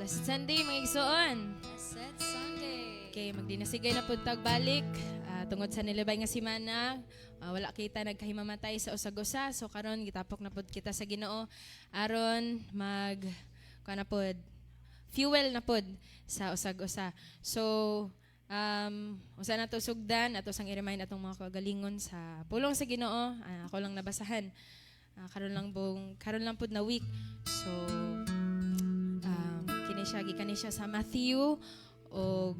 Blessed Sunday, mga igsoon. Blessed Sunday. Okay, magdinasigay na po tagbalik. Tungod sa nilabay nga simana, wala kita nagkahimamatay sa usag-usa. So karon gitapok na pod kita sa Ginoo. Aron kana pod fuel na pod sa usag-usa. So usa na to sugdan ato sang i-remind atong mga kagalingon sa pulong sa Ginoo. Ako lang nabasahan. Karon lang pod na week. So gikan siya sa Matthew o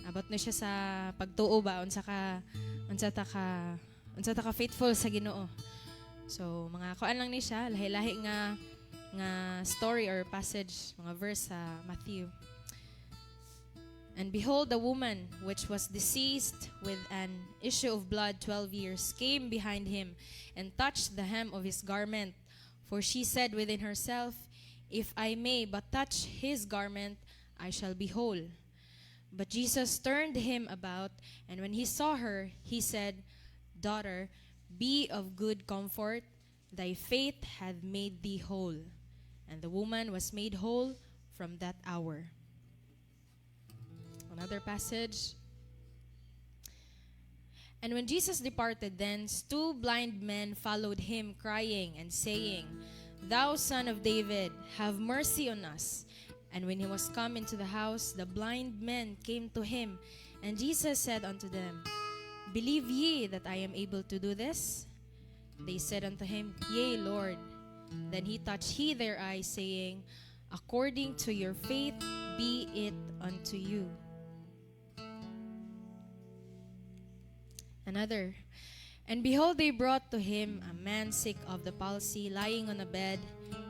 abot na siya sa pagtuo ba unsa ta ka faithful sa Ginoo. So mga kuan lang ni siya lahi-lahi nga story or passage, mga verse sa Matthew. And behold, a woman which was deceased with an issue of blood 12 years came behind him and touched the hem of his garment. For she said within herself, if I may but touch his garment, I shall be whole. But Jesus turned him about, and when he saw her, he said, Daughter, be of good comfort, thy faith hath made thee whole. And the woman was made whole from that hour. Another passage. And when Jesus departed thence, two blind men followed him, crying and saying, Thou son of David, have mercy on us. And when he was come into the house, the blind men came to him, and Jesus said unto them, Believe ye that I am able to do this? They said unto him, Yea, Lord. Then he touched their eyes, saying, According to your faith be it unto you. Another. And behold, they brought to him a man sick of the palsy, lying on a bed.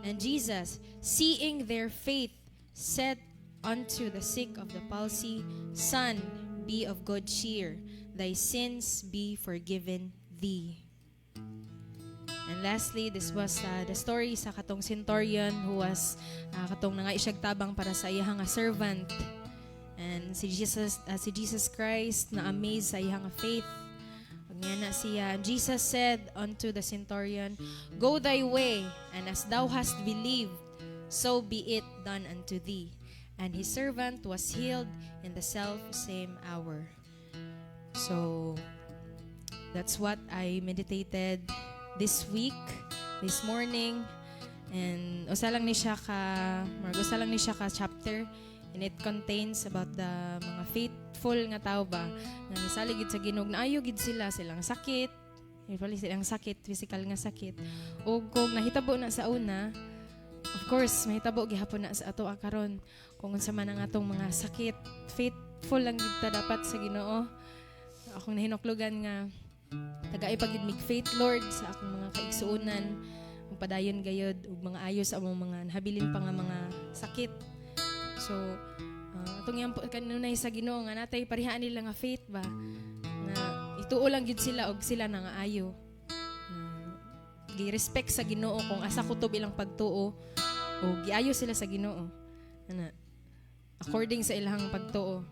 And Jesus, seeing their faith, said unto the sick of the palsy, Son, be of good cheer, thy sins be forgiven thee. And lastly, this was the story sa katong centurion who was katong nangaisyag tabang para sa iyang nga servant. And si Jesus Christ na amazed sa iyang faith. Nga siya, Jesus said unto the centurion, Go thy way, and as thou hast believed, so be it done unto thee. And his servant was healed in the self-same hour. So, that's what I meditated this morning. And usa lang ni siya ka chapter, and it contains about the mga faithful nga tao ba nga misalig gid sa Ginoo, naayo gid silang sakit, silang sakit, physical nga sakit. O kung nahitabo na sa una, of course mahitabo gihapon na sa ato karon kung unsa man ang atong mga sakit, faithful lang gid ta dapat sa Ginoo. Akong nahinuklogan nga tagay pagid mig faith, Lord, sa akong mga kaigsuonan, magpadayon gayud ug mga ayos among mga nahabilin pa nga mga sakit. So, atong yan po kanunay sa Ginoo nga natay parihaan nila nga faith ba nga ituo lang gid sila og sila na nga ayo. Gi-respect sa Ginoo kung asa kutob ilang pagtuo o giayo sila sa Ginoo. According sa ilang pagtuo,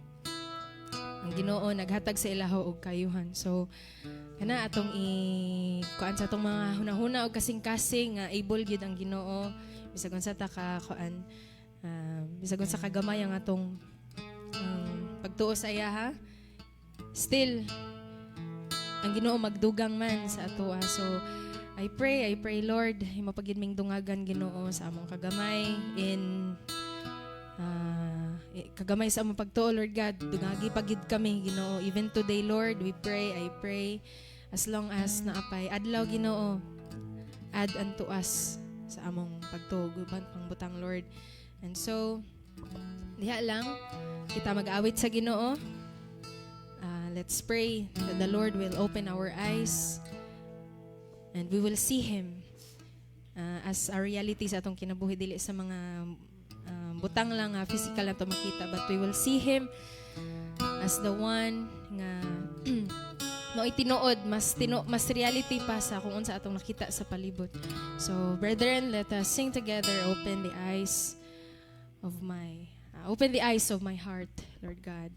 ang Ginoo naghatag sa ilaho og kayuhan. So, kana atong kuan sa atong mga hunahuna og kasing-kasing nga able gyud ang Ginoo bisag unsa ta ka kuan. Bisag sa kagamay ang atong pagtuo sa iya ha. Still ang Ginoo magdugang man sa ato. So I pray Lord, himo pagid ming dungagan Ginoo sa among kagamay kagamay sa among pagtuo, Lord God. Dungagi pagid kami Ginoo. Even today, Lord, I pray as long as naapay adlaw Ginoo, add unto us sa among pagtuo guban pangbutang, Lord. And so, diha lang, kita mag-awit sa Ginoo. Let's pray that the Lord will open our eyes and we will see Him as a reality sa atong kinabuhi, dili sa mga butang lang, physical lang ito makita. But we will see Him as the one nga no itinuod, mas reality pa sa kung unsa atong nakita sa palibot. So, brethren, let us sing together, open the eyes of my heart, Lord God.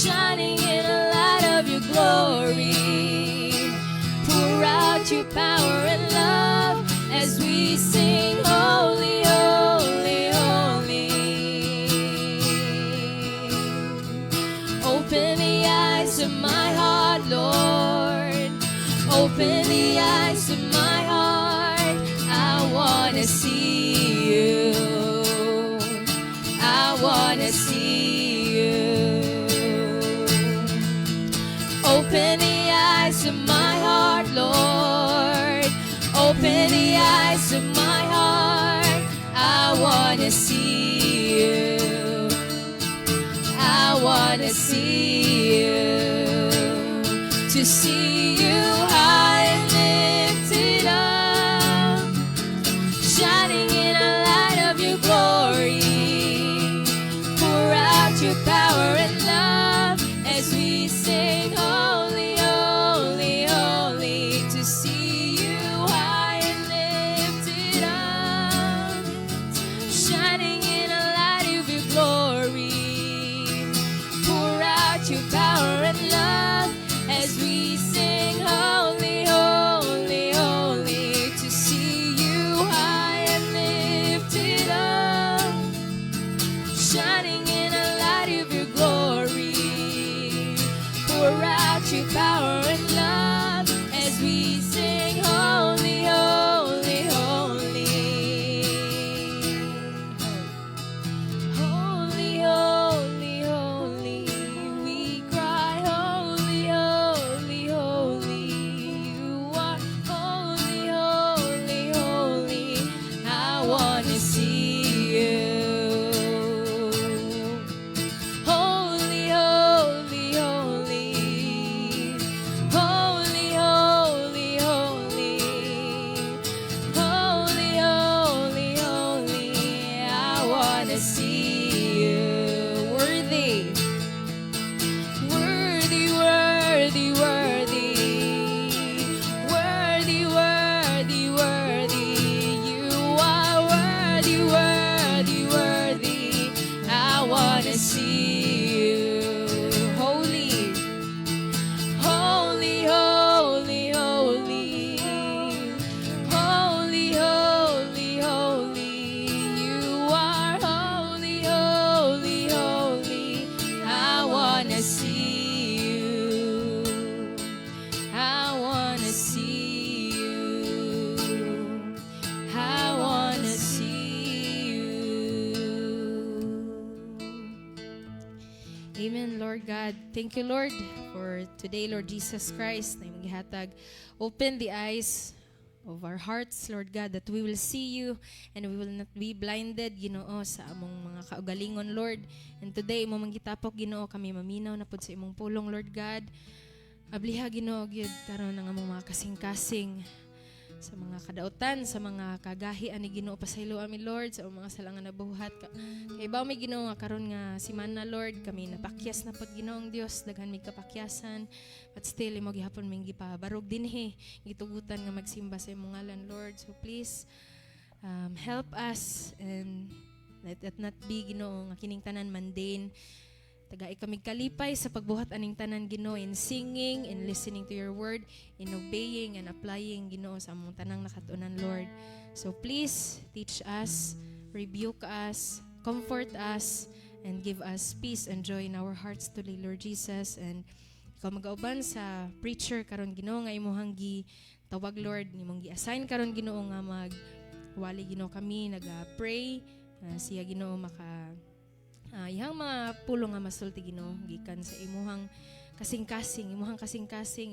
shining in the light of your glory. Pour out your power and love as we sing, holy, holy, holy. Open the eyes of my heart, Lord. Open the eyes of my heart. I want to see you. I want to see you. Open the eyes of my heart, Lord. Open the eyes of my heart. I want to see you. I want to see you. To see you high and lifted up, shining in the light of your glory. Pour out your power and love as we sing, holy, holy, holy. To see you high and lifted up, shining in the light of your glory. Pour out your power and love as we sing, holy, holy, holy. To see you high and lifted up, shining in the light of your glory. Pour out your power and love as we sing, holy, holy, holy. Holy, holy, holy. We cry, holy, holy, holy. You are holy, holy, holy. I want to see you. Holy, holy, holy. Holy, holy, holy. Holy, holy, holy. I want to see you. Worthy. Worthy, worthy, worthy. Worthy, worthy, worthy. You are worthy, worthy, worthy. I want to see you. Holy. Holy, holy, holy. Holy, holy, holy. You are holy, holy, holy. I want to see you. I want to see you. I want to see you. Amen, Lord God. Thank you, Lord, for today, Lord Jesus Christ, na imong gihatag. Open the eyes of our hearts, Lord God, that we will see you and we will not be blinded, Ginoo, sa among mga kaugalingon, Lord. And today, imo man gitapok, Ginoo, kami maminaw na pud sa imong pulong, Lord God. Abliha, Ginoo, gyud karon ng among mga kasing-kasing sa mga kadautan, sa mga kagahian ni Ginoo pasaylo amin, Lord, sa mga salangan na buhat. Kay baw may Ginoo nga karon nga simana, Lord, kami napakyas na pod, Ginoong Dios, daghan mig kapakyasan, but still imo gihapon ming gipabarog dinhi, gitugutan nga magsimba sa imong ngalan, Lord. So please help us and let it not be, Ginoo, nga kining tanan mundane. Tagai kami kalipay sa pagbuhat aning tanan, Ginoo, in singing, in listening to your word, in obeying and applying, Ginoo, sa among tanang nakatunan, Lord. So please teach us, rebuke us, comfort us, and give us peace and joy in our hearts today, Lord Jesus. And ikaw mag-auban sa preacher karon, Ginoo, nga imuhang tawag, Lord, imong gi-assign karon, Ginoo, nga wali, Ginoo, kami naga-pray siya, Ginoo, ihang mga pulong nga masulti, Ginoo, gikan sa imuhang kasing-kasing,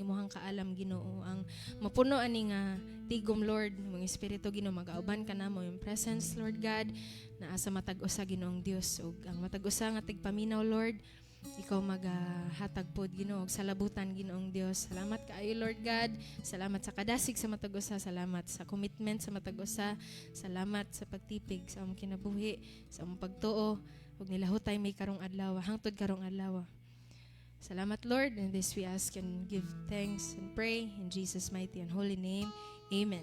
imuhang kaalam, Ginoo, ang mapuno ani nga tigom, Lord, mong espiritu, Ginoo, mag-auban ka namo yung presence, Lord God, na asa matag-usa, Ginoong Dios, ug ang matag-usa nga tigpaminaw, Lord, ikaw maghatag pod, Ginoo, og salabutan, Ginoong Dios. Salamat kaayo, Lord God. Salamat sa kadasig sa matag-usa, salamat sa commitment sa matag-usa, salamat sa pagtipig sa among kinabuhi, sa among pagtuo, ug nilahutay may karong adlaw, hangtod karong adlaw. Salamat, Lord, and this we ask and give thanks and pray in Jesus' mighty and holy name. Amen.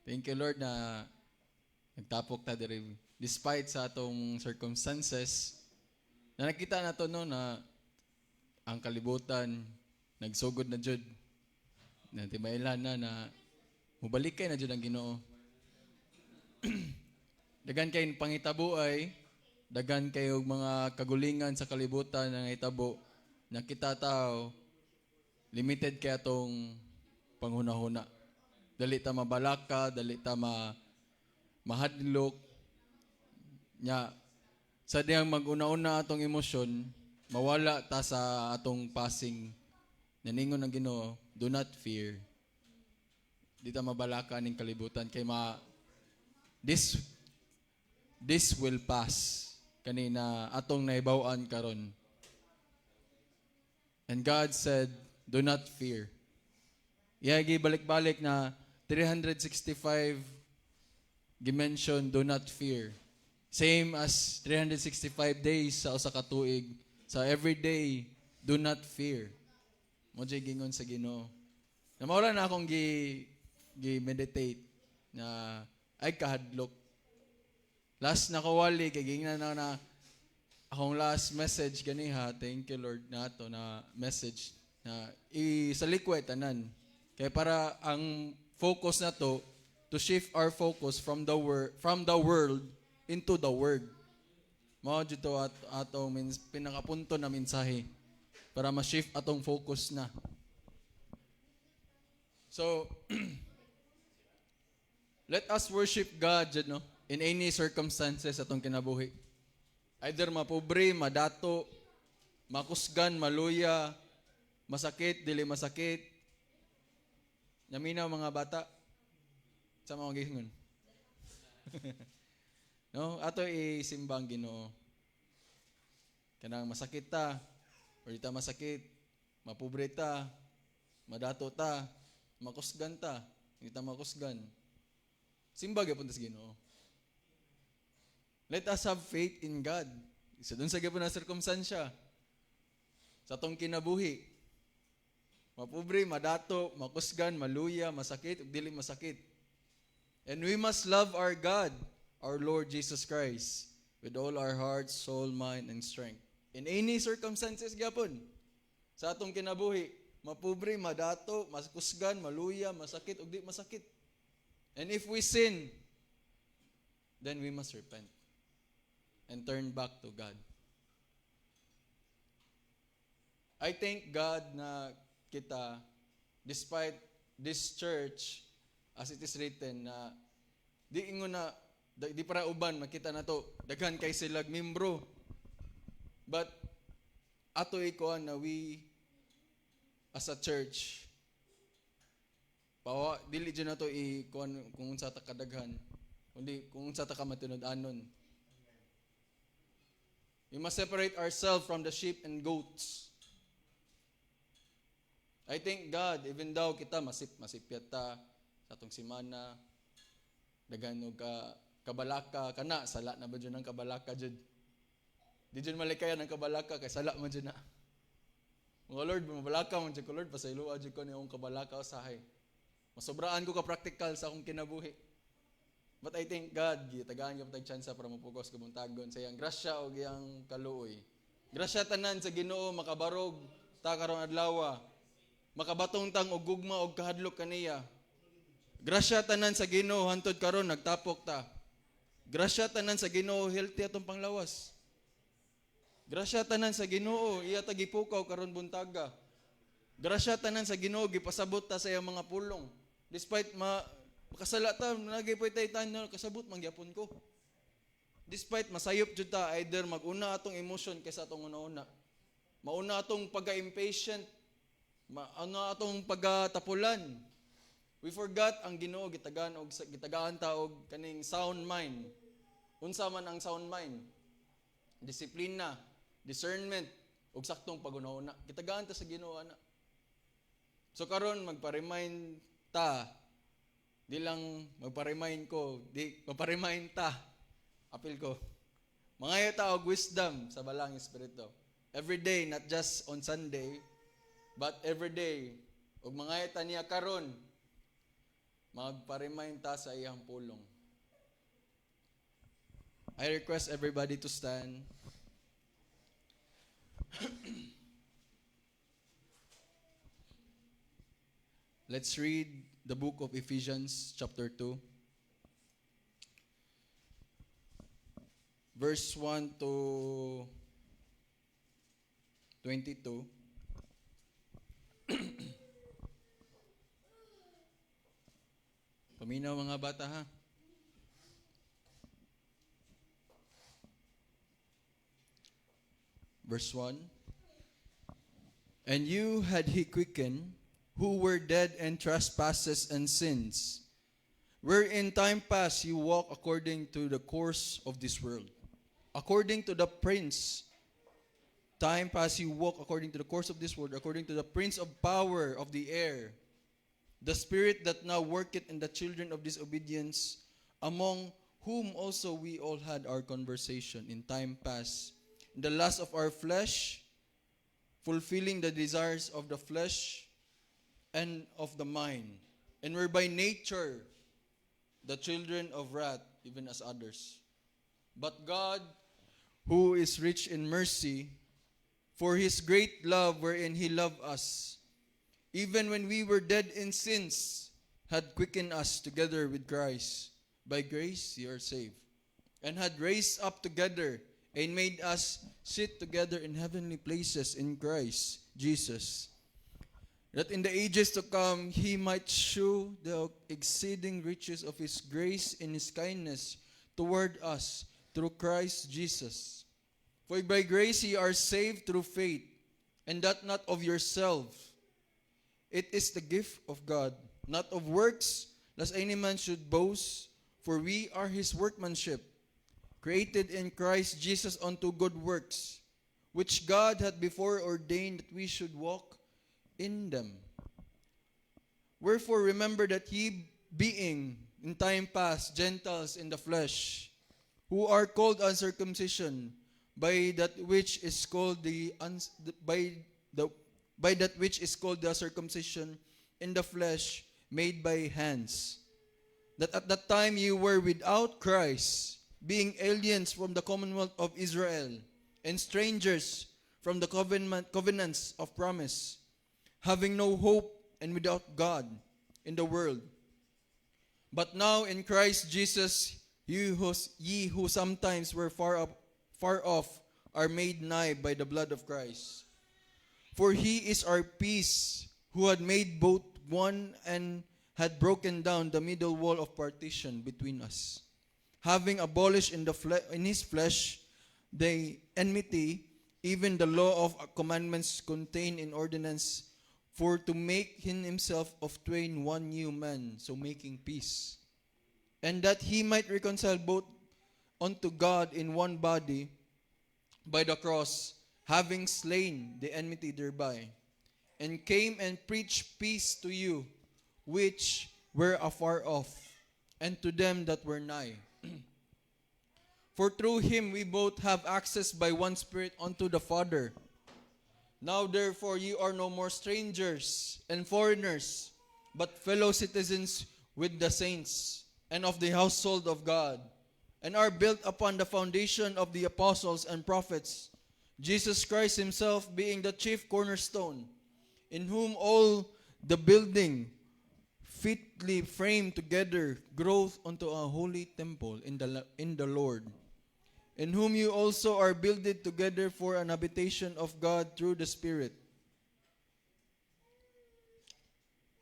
Thank you, Lord, na nagtapok ta diri. Despite sa atong circumstances, na nakita na to no, na ang kalibutan, nagsugod na jud. Na timaylan na mubalik kay na jud ang Ginoo. Dagan kay pangitabuay, dagan kayo mga kagulingan sa kalibutan na nahitabo, na kita tao, limited kay atong panghuna-huna. Dali ta mabalaka, dali ta mahadlok. Nya, sa diyang mag-una-una atong emosyon, mawala ta sa atong passing. Naningon ng Ginoo, do not fear. Di ta mabalaka ning kalibutan kay this will pass. Kanina atong naibaw-an karon. And God said, do not fear. Iyagi balik-balik na 365 dimension, do not fear. Same as 365 days sa usa ka tuig. Sa every day, do not fear. Mo jay gingon sa Ginoo. Na mawala na akong gi-meditate na ay kahadlok. Last na kawali kay gingnan na akong last message ganiha. Thank you Lord nato na message na sa liquid tanan. Kaya para ang focus na to shift our focus from the world into the word. Mao dito atong pinakapunto na mensahe para ma-shift atong focus na. So let us worship God, no? In any circumstances atong kinabuhi. Either mapobre, madato, makusgan, maluya, masakit, dili masakit. Yaminaw mga bata. Sa mga gingon. No, ato isimbang Ginoo. Kanang masakit ta, or di ta masakit, mapobre ta, madato ta, makusgan ta, hindi ta makusgan. Simba gyapon ta sa Ginoo. Let us have faith in God. Isa dun sa gyapon na circumstansya. Sa atong kinabuhi. Mapobre, madato, makusgan, maluya, masakit, ug dili masakit. And we must love our God, our Lord Jesus Christ, with all our heart, soul, mind, and strength. In any circumstances gyapon. Sa atong kinabuhi, mapobre, madato, makusgan, maluya, masakit, ug di masakit. And if we sin, then we must repent and turn back to God. I thank God na kita, despite this church, as it is written, na di ingon na, di para uban, makita na to, daghan kay silag membro. But, ato ikuan na we, as a church, dili dyan na to ikuan kung unsa ta kadaghan, kundi kung unsa ta ka matinud-anon. We must separate ourselves from the sheep and goats. I thank God, even daw kita masipyat ta sa atong simana, daghan og kabalaka, kana, sala na ba dyan ang kabalaka dyan? Di dyan malikayan ang kabalaka, kay sala man dyan na. Mga Lord, mabalaka man dyan ko, Lord, pasailua dyan ko niyong kabalaka o sahay. Masobraan ko ka-practical sa akong kinabuhi. But I thank God, gitagaan ka patag chance para mapugos ka buntagon sa iyang grasya o iyang kaluoy. Grasya tanan sa Ginoo makabarog, ta karong adlaw, makabatong tang og gugma og kahadlok kaniya. Grasya tanan sa Ginoo hantod karon nagtapok ta. Grasya tanan sa Ginoo healthy atong panglawas. Grasya tanan sa Ginoo iya ta gipukaw karon buntaga. Grasya tanan sa Ginoo gipasabot ta sa iyang mga pulong. Despite makasala ta nagay poy tay tanan kasabot mangyapon ko. Despite masayop jud ta, either maguna atong emotion kaysa atong una-una. Mauna atong pagka-impatient, mauna atong pagatapulan. We forgot ang Ginoo gitagaan ta og kaning sound mind. Unsa man ang sound mind? Disiplina, discernment, ug saktong pag-una-una. Gitagaan ta sa Ginoo ana. So karon magpa-remind ta, di lang magpa-remind ko, di magpa-remind ta. Apil ko. Mangayo ta og wisdom sa balang espiritu. Every day, not just on Sunday, but every day. Ug mangayo ta niya karon. magpa-remind ta sa iyang pulong. I request everybody to stand. Let's read the book of Ephesians chapter 2. Verse 1 to 22. Paminaw mga bata ha. Verse 1. And you had he quickened, who were dead in trespasses and sins, where in time past you walked according to the course of this world, according to the prince. Time past you walk according to the course of this world, according to the prince of power of the air, the spirit that now worketh in the children of disobedience, among whom also we all had our conversation in time past, in the lust of our flesh, fulfilling the desires of the flesh and of the mind, and were by nature the children of wrath, even as others. But God, who is rich in mercy, for his great love wherein he loved us, even when we were dead in sins, had quickened us together with Christ. By grace you are saved, and had raised up together and made us sit together in heavenly places in Christ Jesus, that in the ages to come he might show the exceeding riches of his grace in his kindness toward us through Christ Jesus. For by grace ye are saved through faith, and that not of yourself. It is the gift of God, not of works, lest any man should boast. For we are his workmanship, created in Christ Jesus unto good works, which God had before ordained that we should walk in them. Wherefore remember that ye, being in time past Gentiles in the flesh, who are called uncircumcision, by that which is called by that which is called the circumcision in the flesh, made by hands, that at that time you were without Christ, being aliens from the commonwealth of Israel, and strangers from the covenants of promise, having no hope and without God in the world. But now in Christ Jesus, ye who sometimes were far off are made nigh by the blood of Christ. For he is our peace, who had made both one and had broken down the middle wall of partition between us, having abolished in his flesh the enmity, even the law of commandments contained in ordinance, for to make in himself of twain one new man, so making peace, and that he might reconcile both unto God in one body by the cross, having slain the enmity thereby, and came and preached peace to you which were afar off, and to them that were nigh. For through him we both have access by one Spirit unto the Father. Now therefore ye are no more strangers and foreigners, but fellow citizens with the saints, and of the household of God, and are built upon the foundation of the apostles and prophets, Jesus Christ himself being the chief cornerstone, in whom all the building fitly framed together growth unto a holy temple in the Lord, in whom you also are builded together for an habitation of God through the Spirit.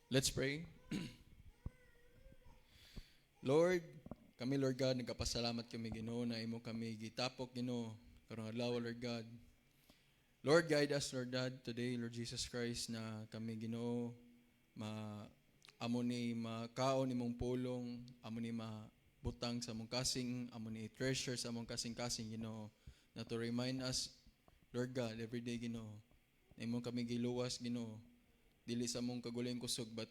Let's pray. Lord, kami Lord God, nagkapasalamat kami Ginoo na imo kami gitapok Ginoo karong adlaw Lord God. Lord, guide us Lord God today Lord Jesus Christ na kami Ginoo amo ni makaon imong pulong, amo ni butang sa among kasing, amo ni treasure sa among kasing-kasing Ginoo, na to remind us Lord God every day Ginoo na imong kami giluwas Ginoo dili sa among kagulay kusog but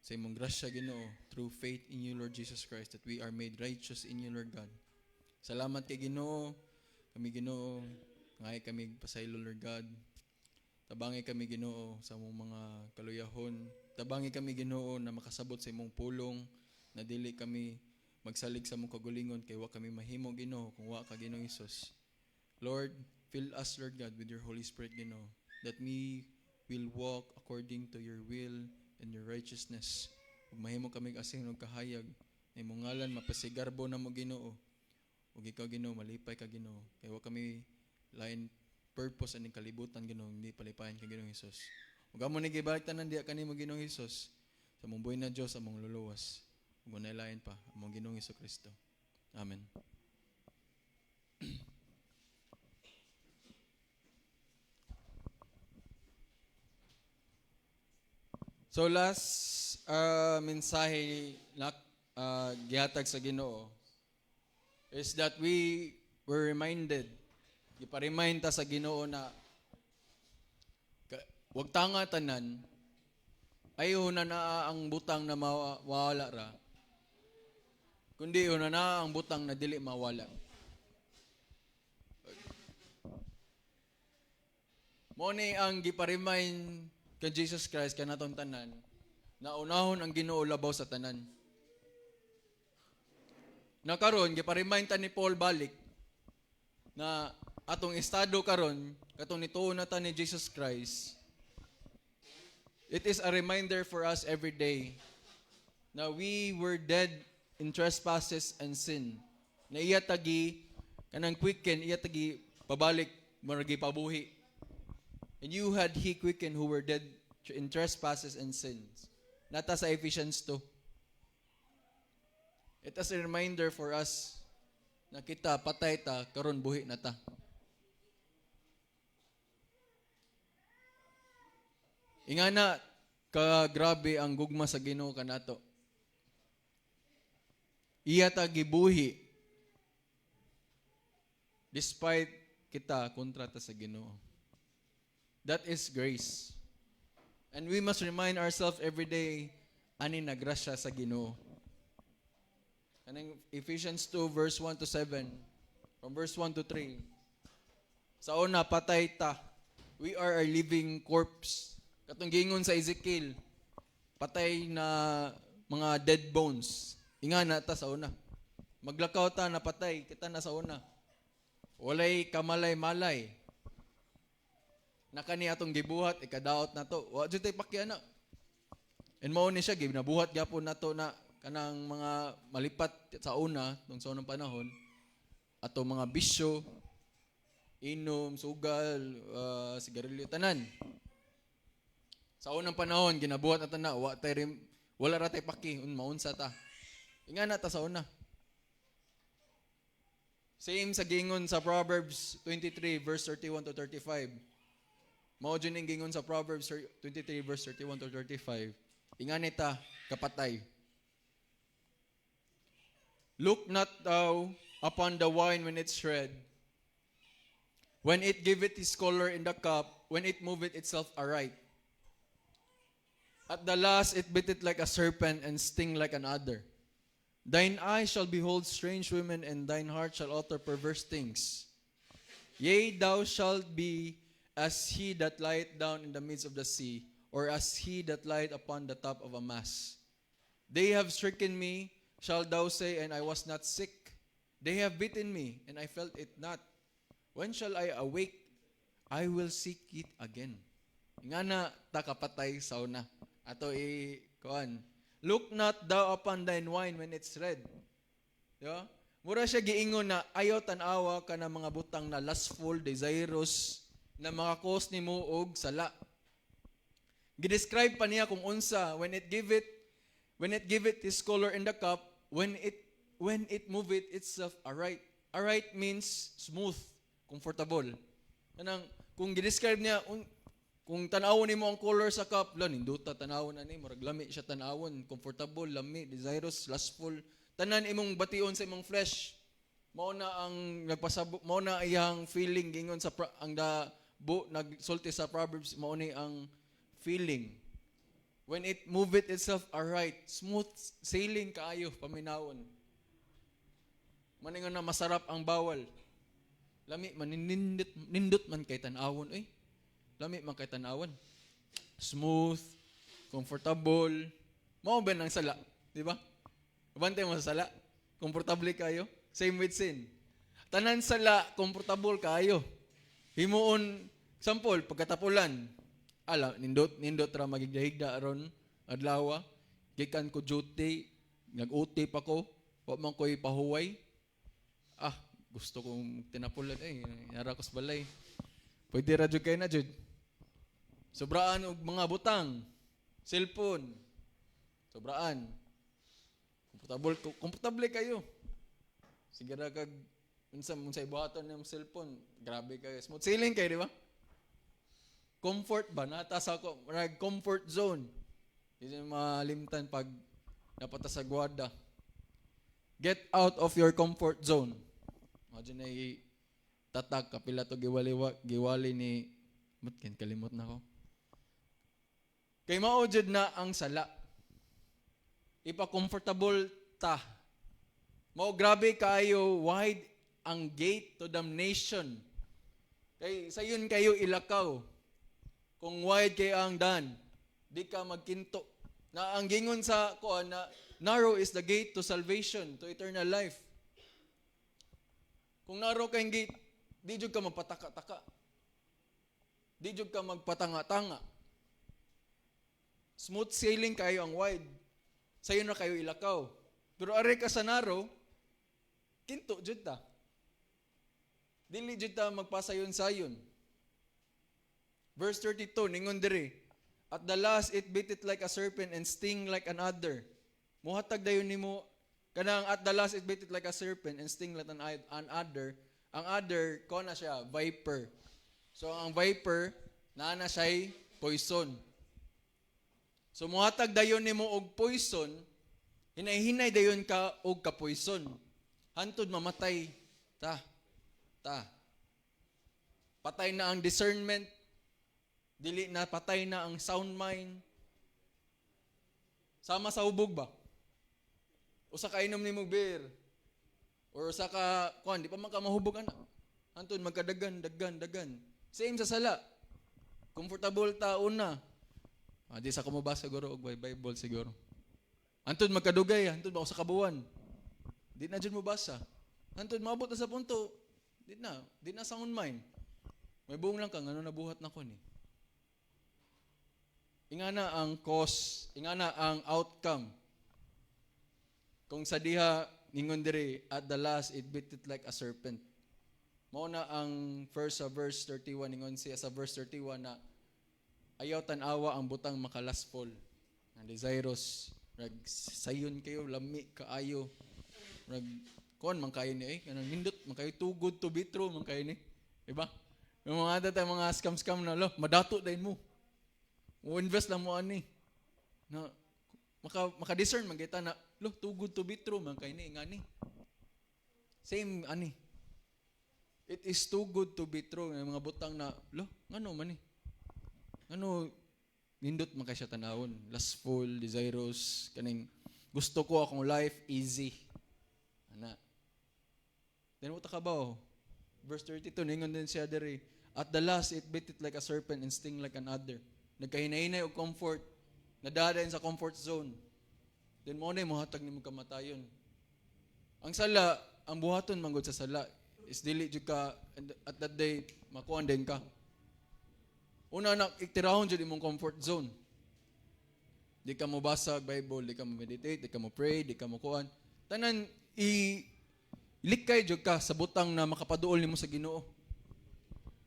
sa imong grasya Ginoo through faith in you Lord Jesus Christ, that we are made righteous in you Lord God. Salamat kay Ginoo, kami Ginoo ngay kami pasaylo Lord God, Tabangi kami Ginoo sa among mga kaluyahon. Tabangi kami Ginoo na makasabot sa imong pulong, na dili kami magsalig sa among kagulingon kay wa kami mahimo Ginoo kung wa ka Ginoong Hesus. Lord, fill us Lord God with your Holy Spirit Ginoo, that we will walk according to your will and your righteousness. Ug mahimo kami asing og kahayag na imong ngalan mapasigarbo na mo Ginoo. Ug ikaw Ginoo malipay ka Ginoo kay wa kami lain purpose aning kalibutan Ginoo, hindi palipayan ka Ginoong Hesus. Ug amo ni gibalik tanan diha kanimo Ginoong Hesus sa mong buhay na Dios among luluwas. Ug lain pa among Ginoong Hesukristo. Amen. So last mensahe na gihatag sa Ginoo is that we were reminded, gipa-remind ta sa Ginoo na wag tanga tanan, ayaw na ang butang na mawala ra, kundi na ang butang na dili mawala. Mo ni ang gipa-remind kay Jesus Christ kanatong tanan, na unahon ang Ginoo labaw sa tanan. Na karon gipa-remind ta ni Paul balik na atong estado karon katong nituo na ta ni Jesus Christ. It is a reminder for us every day na we were dead in trespasses and sin. Na iya tagi kanang quicken, iya tagi pabalik maragi pabuhi. And you had he quicken who were dead in trespasses and sins. Nata sa Ephesians 2. It is a reminder for us na kita patay ta karon buhi na ta. Ingana ka grabe ang gugma sa Ginoo kanato. Iya ta gibuhi despite kita kontra ta sa Ginoo. That is grace. And we must remind ourselves every day ani na grasya sa Ginoo. Kaning Ephesians 2 verse 1 to 7, from verse 1 to 3. Sa una patay ta. We are a living corpse. Katong giingon sa Ezekiel, patay na mga dead bones. Ingana ta sa una. Maglakaw ta na patay, kita na sa una. Walay kamalay-malay. Nakani atong gibuhat, ikadaot na to. Wa jud tay pakyana. And mao ni siya ginabuhat gyapon nato na kanang mga malipat sa una tong sa unang panahon, ato mga bisyo, inom, sugal, sigarilyo tanan. Sa unang panahon ginabuhat nato na wala ra tay paki maunsa ta. Ingana ta sa una. Same sa gingon sa Proverbs 23 verse 31 to 35. Mao jud ning gingon sa Proverbs 23 verse 31 to 35. Ingani ta kapatay. Look not thou upon the wine when it's red, when it giveth his color in the cup, when it moveth itself aright. At the last it beateth like a serpent and sting like an adder. Thine eyes shall behold strange women, and thine heart shall utter perverse things. Yea, thou shalt be as he that lieth down in the midst of the sea, or as he that lieth upon the top of a mast. They have stricken me, shall thou say, and I was not sick. They have beaten me, and I felt it not. When shall I awake? I will seek it again. Ingana ta kapatay sa una. Ato kuan. Look not thou upon thine wine when it's red. Diba? Mura siya giingon na ayaw tanawa ka ng mga butang na lustful, desirous, na makakos ni mo og sala. Gidescribe pa niya kung unsa when it give it his color in the cup, when it move it itself aright. Aright means smooth, comfortable. Kanang kung gidescribe niya kung tanawon nimo ang color sa cup, ninduta tanawon ani, murag lami siya tanawon, comfortable, lami, desirous, lustful. Tanan imong bation sa imong flesh. Mao na ang nagpasabot, mao na iyang feeling gingon sa nagsulti sa Proverbs, mao ni ang feeling. When it moveth itself aright, smooth sailing kaayo paminawon. Maningon na masarap ang bawal. Lami manindot man kay tan-awon Lami man kay tanawan. Smooth, comfortable. Mao ba ang sala, di ba? Bantay mo sa sala, komportable kayo. Same with sin. Tanan sala, komportable kayo. Himuon, example, pagkatapulan, nindot ra magigdahigda aron adlaw, gikan ko duty, nag-uti pa ko, wa man ko'y pahuway. Gusto kong tinapulan, yara ko sa balay. Pwede ra jud kay na jud. Sobraan og mga butang, cellphone, sobraan. Komportable kayo. Sige ra kag unsa ibuhaton ng cellphone, grabe kayo. Smooth sailing kayo, di ba? Comfort ba? Nata sa comfort zone. Hindi malimtan pag napata sa guwada. Get out of your comfort zone. Imagine na tatak, kapila to giwali ni, kalimot na ako. Kay maujud na ang sala. Ipa-comfortable ta. Mao grabe kayo, wide ang gate to damnation. Kay sayon kayo ilakaw. Kung wide kay ang dan, di ka magkinto. Na ang gingon sa kuan na narrow is the gate to salvation, to eternal life. Kung narrow kayong gate, di jud ka magpataka-taka. Di jud ka magpatanga-tanga. Smooth sailing kayo ang wide. Sayo na kayo ilakaw. Pero are ka sa narrow, kinto jud ta. Dili jud ta magpasayon-sayon. Verse 32, ningon diri, at the last it beateth like a serpent and sting like an adder. Muhatag dayon nimo kanang at the last it beateth like a serpent and sting like an adder. Ang adder, ko na siya, viper. So ang viper, naa na siya'y poison. So muhatag dayon nimo og poison, hinay-hinay dayon ka og ka-poison. Hantod mamatay ta. Patay na ang discernment, dili na patay na ang sound mind. Sama sa hubog ba? Usa ka inom nimo beer. Or usa ka di pa man ka mahubog ana. Hantod magkadagan. Same sa sala. Comfortable ta una. Di sa kumubasa siguro og Bible siguro. Hantod magkadugay, hantod ba sa kabuwan. Di na jud mo basa. Hantod maabot na sa punto, di na sound mind. May buong lang ka ngano nabuhat na ko ni. Ingana ang cause, ingana ang outcome. Kung sa diha ningon diri at the last it beateth like a serpent. Mao na ang first sa verse 31 ningon siya sa verse 31 na ayaw tan-awa ang butang makalasfol. Ang desirous rag sayon kayo lami kaayo. Rag kon man kayo ni kanang nindot man kayo too good to be true man kayo ni. Diba? Yung mga data mga scam na madato dayon mo. Mo invest lang mo ani. Na maka-discern man kita na too good to be true man kay ni ngani. Same ani. It is too good to be true ng mga butang na ngano man ni. Ngano nindot man kay siya tanawon, lustful, desirous, kaning gusto ko akong life easy. Ana. Then what ka ba? Verse 32 ningon din siya diri, at the last it beateth like a serpent and sting like an adder. Nagkahinay-hinay og comfort, nadadayon sa comfort zone. Then mo na mohatag nimo kamatayon. Ang sala, ang buhaton manggod sa sala is dili jud ka at that day makuan din ka. Una na iktirahon jud imong comfort zone. Di ka mo basa Bible, di ka mo meditate, di ka mo pray, di ka mo kuan. Tanan ilikay jud ka sa butang na makapaduol nimo sa Ginoo.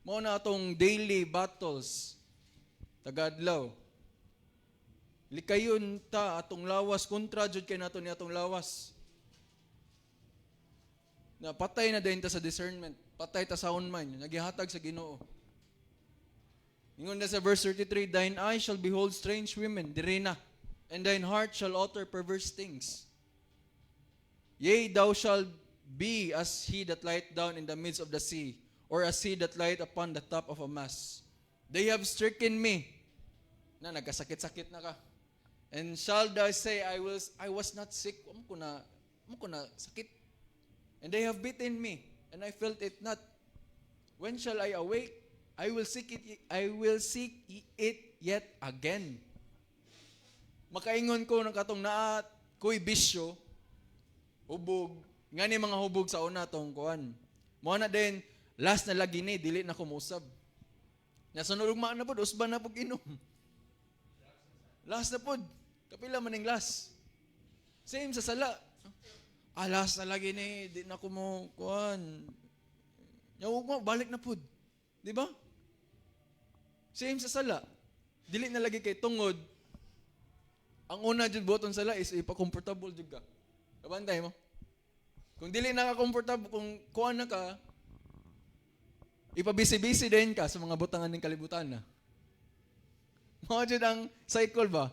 Mao na atong daily battles tagadlaw. Likayon ta atong lawas kontra jud kay nato ni atong lawas. Na patay na din ta sa discernment, patay ta sa sound mind, nagihatag sa Ginoo. Ingon na sa verse 33, thine eyes shall behold strange women, diri na, and thine heart shall utter perverse things. Yea, thou shalt be as he that lieth down in the midst of the sea, or as he that lieth upon the top of a mast. They have stricken me. Na nagkasakit-sakit na ka. And shall thou say, I was not sick. Amo ko na sakit. And they have beaten me, and I felt it not. When shall I awake? I will seek it yet again. Makaingon ko ng katong naa ko'y bisyo, hubog, nga ni mga hubog sa una tong kuan. Mo na din, last na lagi ni, dili na kumusab. Nasunod ugma na pod, usban na pog inom. Last na pod, kapila man ning last. Same sa sala. Last na lagi ni, di na ko mo kuan. Yawag mo, balik na pod. Di ba? Same sa sala. Dili na lagi kay tungod. Ang una jud buhaton sala is ipa-comfortable jud ka. Kabantay mo. Kung dili na ka comfortable, kung kuan na ka, ipabisi-bisi din ka sa mga butangan ng kalibutan na. Mao jud ang cycle ba?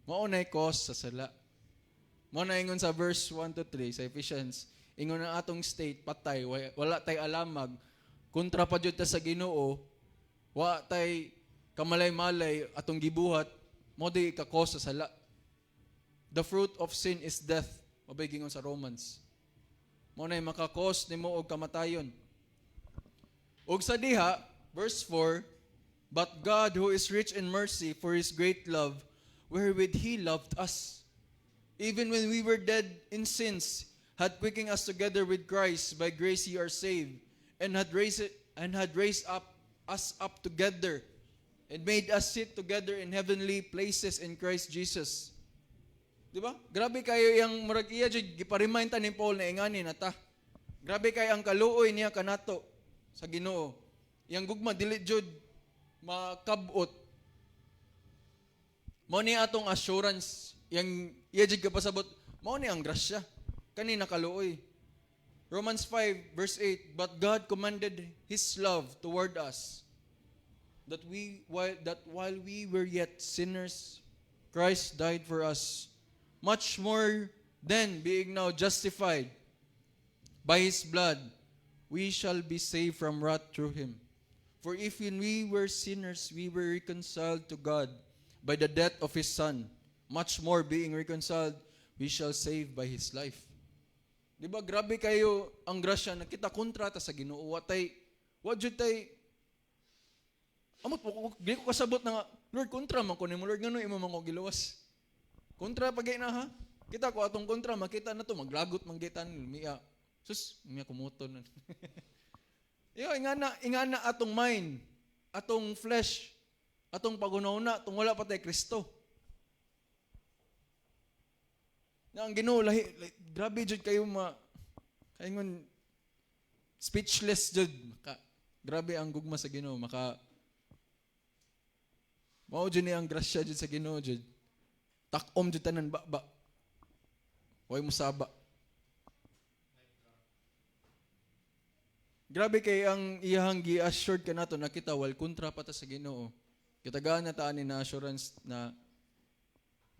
Mao nay cause sa sala. Mao na ingon sa verse 1 to 3 sa Ephesians, ingon ang atong state patay, wala tay alamag, kontra pa jud ta sa Ginoo, wa tay kamalay-malay atong gibuhat, mo di ka cause sa sala. The fruit of sin is death. Mabay gingon sa Romans. Mo na maka-cause nimo og kamatayon. Og sa diha, verse 4, but God who is rich in mercy for His great love, wherewith He loved us, even when we were dead in sins, had quickened us together with Christ. By grace ye are saved, and had raised us up together, and made us sit together in heavenly places in Christ Jesus. Di ba? Grabe kayo yung murag iya jud gipa-remind ta ni Paul na ingani na ta. Grabe kay ang kaluoy niya kanato sa Ginoo. Yang gugma dili jud makabot. Mao ni atong assurance yang iya jud kapasabot, mao ni ang grasya kanina kaluoy. Romans 5 verse 8, but God commended His love toward us, that while we were yet sinners, Christ died for us. Much more then, being now justified by His blood, we shall be saved from wrath through Him. For if when we were sinners, we were reconciled to God by the death of His Son, much more being reconciled, we shall save by His life. Di ba, grabe kayo ang grasya na kita kontrata sa Ginoo. What jud tay, amot po, di ko kasabot na nga, Lord, kontra man ko ni mo, Lord, ngano imo man ko giluwas? Kontra pagay na ha? Kita ko atong kontra, makita na to, maglagot, manggitan, miya. Sus, miya kumuto na. ingana atong mind, atong flesh, atong pagunauna, atong wala pa tayo Kristo. Na ang Ginoo, grabe jud kayo kaingon, speechless jud. Grabe ang gugma sa Ginoo, mao jud ni ang grasya jud sa Ginoo jud. Takom jud tanan ba. Way mo saba. Grabe kay ang iyang gi-assured ka nato na kita wal kontra pa ta sa Ginoo. Kitagaan na taan ni na assurance na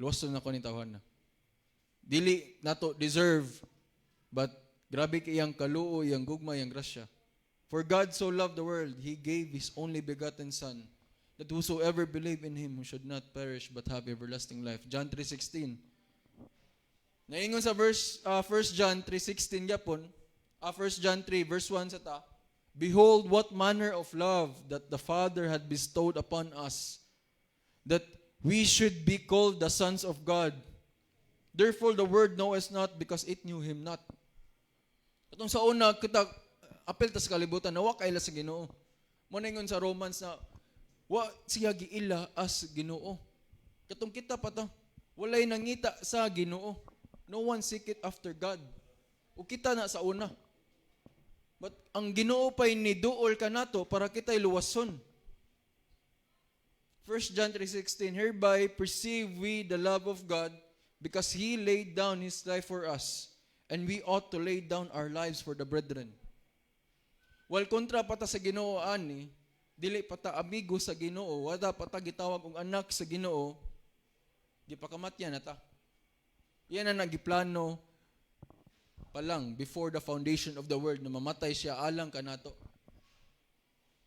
luwason na ko ni tawhan na. Dili nato deserve, but grabe kay iyang kaluoy, iyang gugma, iyang grasya. For God so loved the world, He gave His only begotten Son, that whosoever believe in Him should not perish but have everlasting life. John 3:16. Naingon sa verse 1 John 3:16 gyapon, 1 John 3 verse 1 sa ta. Behold what manner of love that the Father had bestowed upon us, that we should be called the sons of God. Therefore the world knoweth not, because it knew Him not. Katong sa una kita apel ta sa kalibutan na wa kaila sa Ginoo. Mo naingon sa Romans na wa siya giila as Ginoo. Katong kita pa ta, walay nangita sa Ginoo. No one seek it after God. O kita na sa una. But ang Ginoo pay ni duol kanato para kitay luwason. 1 John 3:16, hereby perceive we the love of God, because He laid down His life for us, and we ought to lay down our lives for the brethren. Wal kontra pata sa Ginoo ani, dili pata amigo sa Ginoo, wala pata gitawag og anak sa Ginoo, gipakamatyan nata. Yan ang nagiplano pa lang before the foundation of the world na mamatay siya alang kanato.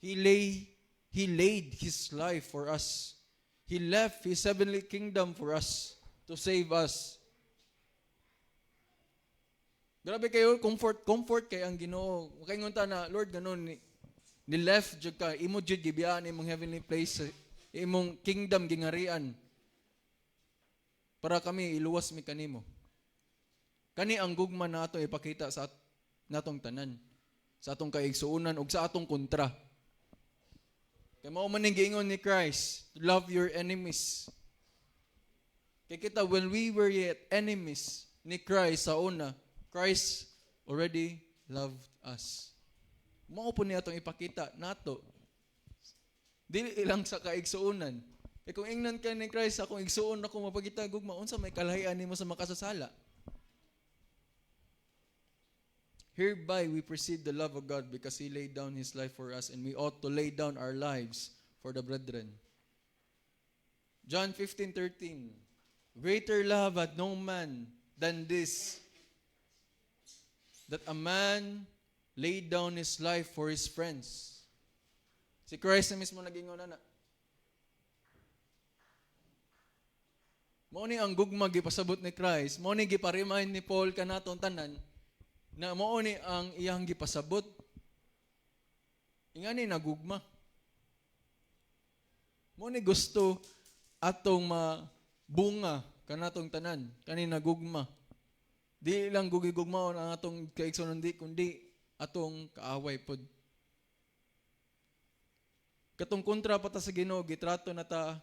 He laid His life for us. He left His heavenly kingdom for us to save us. Grabe kayo, comfort kay ang Ginoo. Kay ngunta na, Lord, ganun, ni left jud ka, imo jud gibiyaan imong heavenly place, imong kingdom gingarian. Para kami iluwas mi kanimo. Kani ang gugma nato ipakita sa natong tanan, sa atong kaigsuonan ug sa atong kontra. Kay mao man ning giingon ni Christ, love your enemies. Kay kita, when we were yet enemies ni Christ sa una, Christ already loved us. Mao po niya itong ipakita nato. Dili ilang sa kaigsuonan. E kung ingnan ka ni Christ, akong igsuon ako mapakita, gugma, unsa may kalahian nimo sa makasasala. Hereby we perceive the love of God because He laid down His life for us, and we ought to lay down our lives for the brethren. John 15:13. Greater love hath no man than this, that a man laid down his life for his friends. Si Christ na mismo nag-ingon na. Mao ni ang gugma gipasabot ni Christ, mao ni gipa-remind ni Paul kanatong tanan na mao ni ang iyang gipasabot. Ingani nagugma. Mao ni gusto atong mabunga kanatong tanan, kani nagugma. Di lang gugigugmaon ang atong kaigsuonan kundi atong kaaway pod. Katong kontra pa ta sa Ginoo, gitrato na ta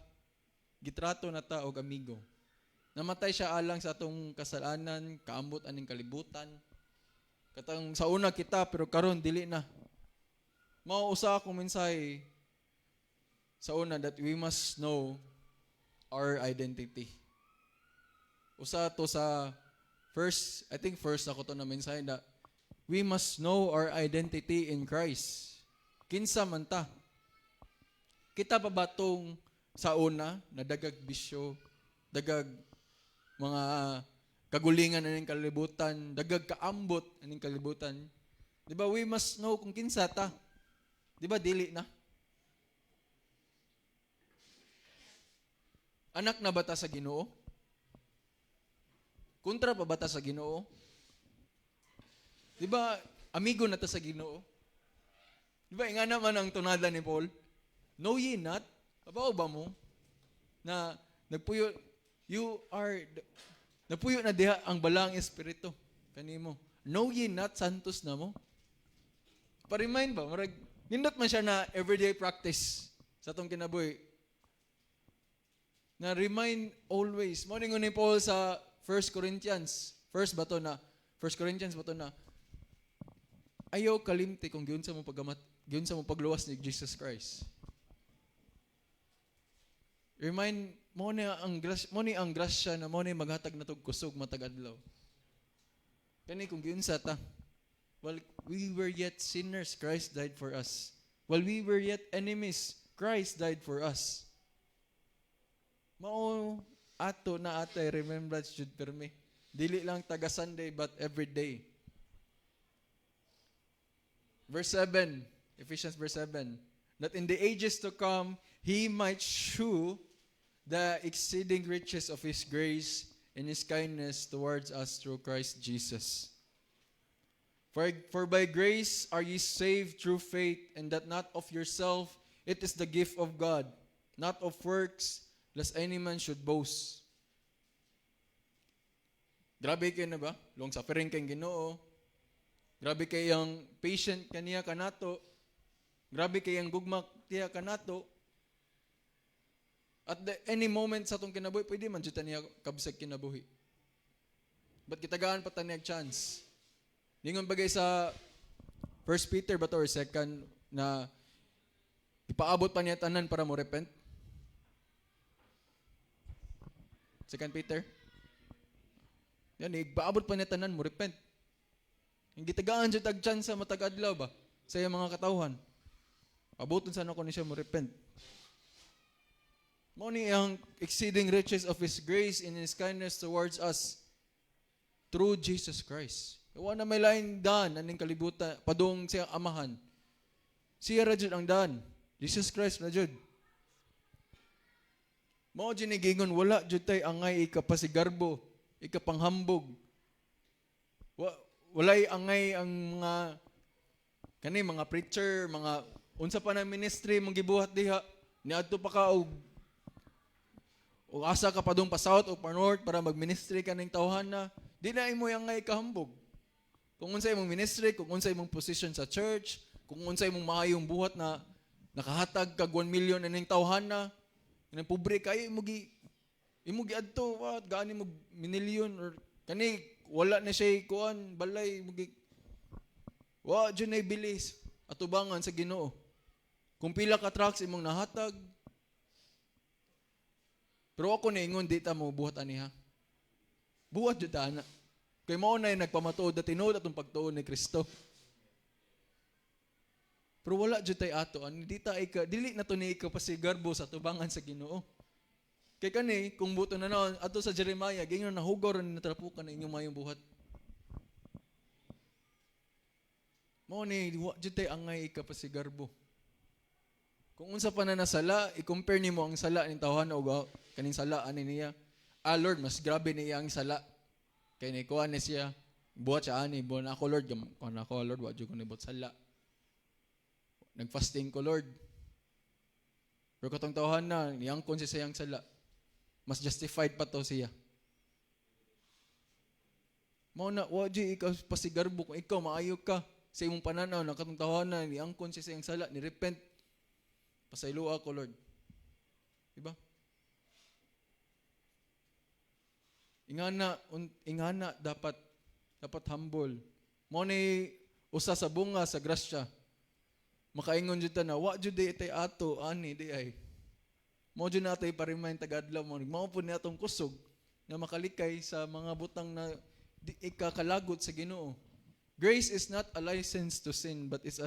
og amigo. Namatay siya alang sa atong kasalanan, kaambot aning kalibutan. Katong sa una kita pero karon dili na. Mao usa akong mensahe sa una that we must know our identity. Usa to sa first ako to na mensahe na we must know our identity in Christ. Kinsa man ta. Kita pa ba tong sa una na dagag bisyo, dagag mga kagulingan aning kalibutan, dagag kaambot aning kalibutan. Di ba we must know kung kinsa ta. Di ba dili na? Anak na ba ta sa Ginoo? Kontra pa ba ta sa Ginoo? Di ba amigo na ta sa Ginoo? Di ba nga naman ang tunada ni Paul? Know ye not? Abaw ba mo? Na nagpuyo, napuyo na diha ang balang espiritu kanimo. Know ye not, santos na mo? Pa-remind ba? Marag, nindot man siya na everyday practice sa atong kinabuhi. Na remind always. Morning ni Paul sa 1 Corinthians bato na ayaw kalimti kung giun sa mo pagluwas ni Jesus Christ. Remind mo ni ang grasya na mo ni maghatag na tog kusog matag adlaw. Kani kung giunsa ta. While we were yet sinners, Christ died for us. While we were yet enemies, Christ died for us. Mao ato na atay remembrance jud permi. Dili lang taga Sunday but every day. Verse 7, Ephesians verse 7. That in the ages to come, He might shew the exceeding riches of His grace and His kindness towards us through Christ Jesus. For by grace are ye saved through faith, and that not of yourself, it is the gift of God, not of works, lest any man should boast. Grabe kayo na ba? Long suffering kayong Ginoo. Grabe kayang patient kaniya kanato. Grabe kayang gugma tiya kanato. At any moment sa itong kinabuhi, pwede man dyan niya kabsag kinabuhi. Ba't kitagaan pa taniyag chance? Ningon bagay sa 1 Peter ba to or 2 na ipaabot pa niya tanan para mo repent? 2 Peter? Yan, ipaabot pa niya tanan mo repent. Yung gitagaan dyan tag chance sa matagadlaw ba? Sa iyang mga katauhan. Abuton sana ko ni siya mo repent. Mao ni ang exceeding riches of His grace in His kindness towards us through Jesus Christ. Iwan na may lain daan aning kalibutan, padung siyang amahan. Siya ra jud ang daan. Jesus Christ na jud. Mao ginigingon wala jud tay angay ikapasigarbo, ikapanghambog. walay angay ang mga preacher, mga unsa pa na ministry mong gibuhat diha. Niadto pa ka og asa ka pa dong pa south o pa north para mag-ministry ka ning tawhana. Di na imo angay kahambog. Kung unsa imong ministry, kung unsa imong position sa church, kung unsa imong maayong buhat na nakahatag kag 1 million ning tawhana, nang pobre kay imo giadto what gaani mo minilyon or kani wala na siya kuan balay mo wa jud nay bilis atubangan sa Ginoo. Kung pila ka trucks imong nahatag, pero ako niingon di ta mo buhat aniha. Buhat jud ta na. Kay mao na nagpamatuod na tinuod atong pagtuon ni Kristo. Pero wala jud tay ato ani dili na to ni ikaw pasigarbo sa tubangan sa Ginoo. Kay kani kung buto na naon ato sa Jeremiah gingon nahugaw ron natrapukan na inyong mayong buhat. Mao ni wa jud tay angay ikaw pasigarbo. Kung unsa pa na nasala, i-compare nimo ang sala ning tawhana og kaning sala ani niya. Lord, mas grabe niya ang sala. Kay ni kuan ni siya buhat siya ani bon ako Lord kuan ako Lord wa jud ko nibot sala. Nag-fasting ko, Lord. Pero katong tawhan na, niyangkon siya sayang sala. Mas justified pa to siya. Mao na, waji ikaw pasigarbo kung ikaw maayo ka sa imong pananaw na katong tawhan na, niyangkon siya sayang sala, ni-repent. Pasaylo ako, Lord. Diba? Ingana dapat humble. Mao ni usa sa bunga sa grasya. Makaingon jud ta na wa jud di tay ato ani di ay. Mao jud natay pa-remind tagadlaw mo. Mao pud ni atong kusog na makalikay sa mga butang na di ikakalagot sa Ginoo. Grace is not a license to sin, but it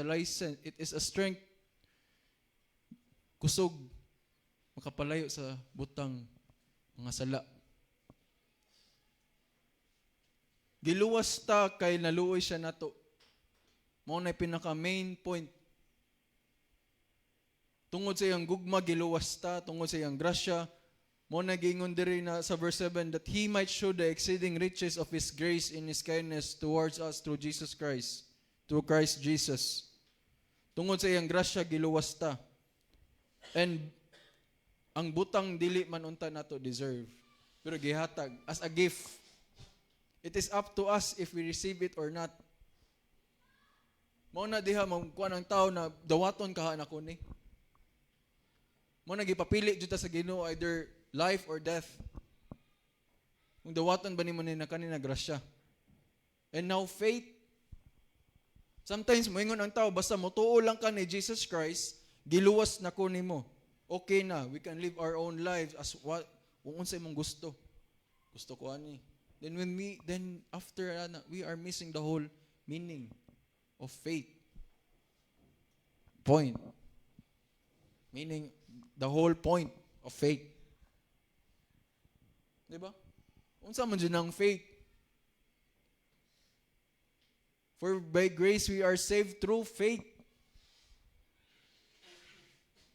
is a strength. Kusog makapalayo sa butang mga sala. Giluwas ta kay naluoy siya nato. Mao na pinaka main point. Tungod sa iyang gugma, giluwas ta, tungod sa iyang grasya, mo nagingon diri na sa verse 7 that He might show the exceeding riches of His grace in His kindness towards us through Jesus Christ, through Christ Jesus. Tungod sa iyang grasya, giluwas ta. And ang butang dili man unta nato deserve, pero gihatag as a gift. It is up to us if we receive it or not. Mao na diha magkuan ang tao na dawaton kaha na ko ni. Mo nagipapili jud ta sa Ginoo either life or death. Kung dawaton ba nimo ni na kanina grasya. And now faith. Sometimes moingon ang tao basta motuo lang ka ni Jesus Christ, giluwas na ko nimo. Okay na, we can live our own lives as what kung unsay mong gusto. Gusto ko ani. Then after we are missing the whole meaning of faith. Point. Meaning the whole point of faith. Diba? Unsa man dyan ang faith? For by grace we are saved through faith.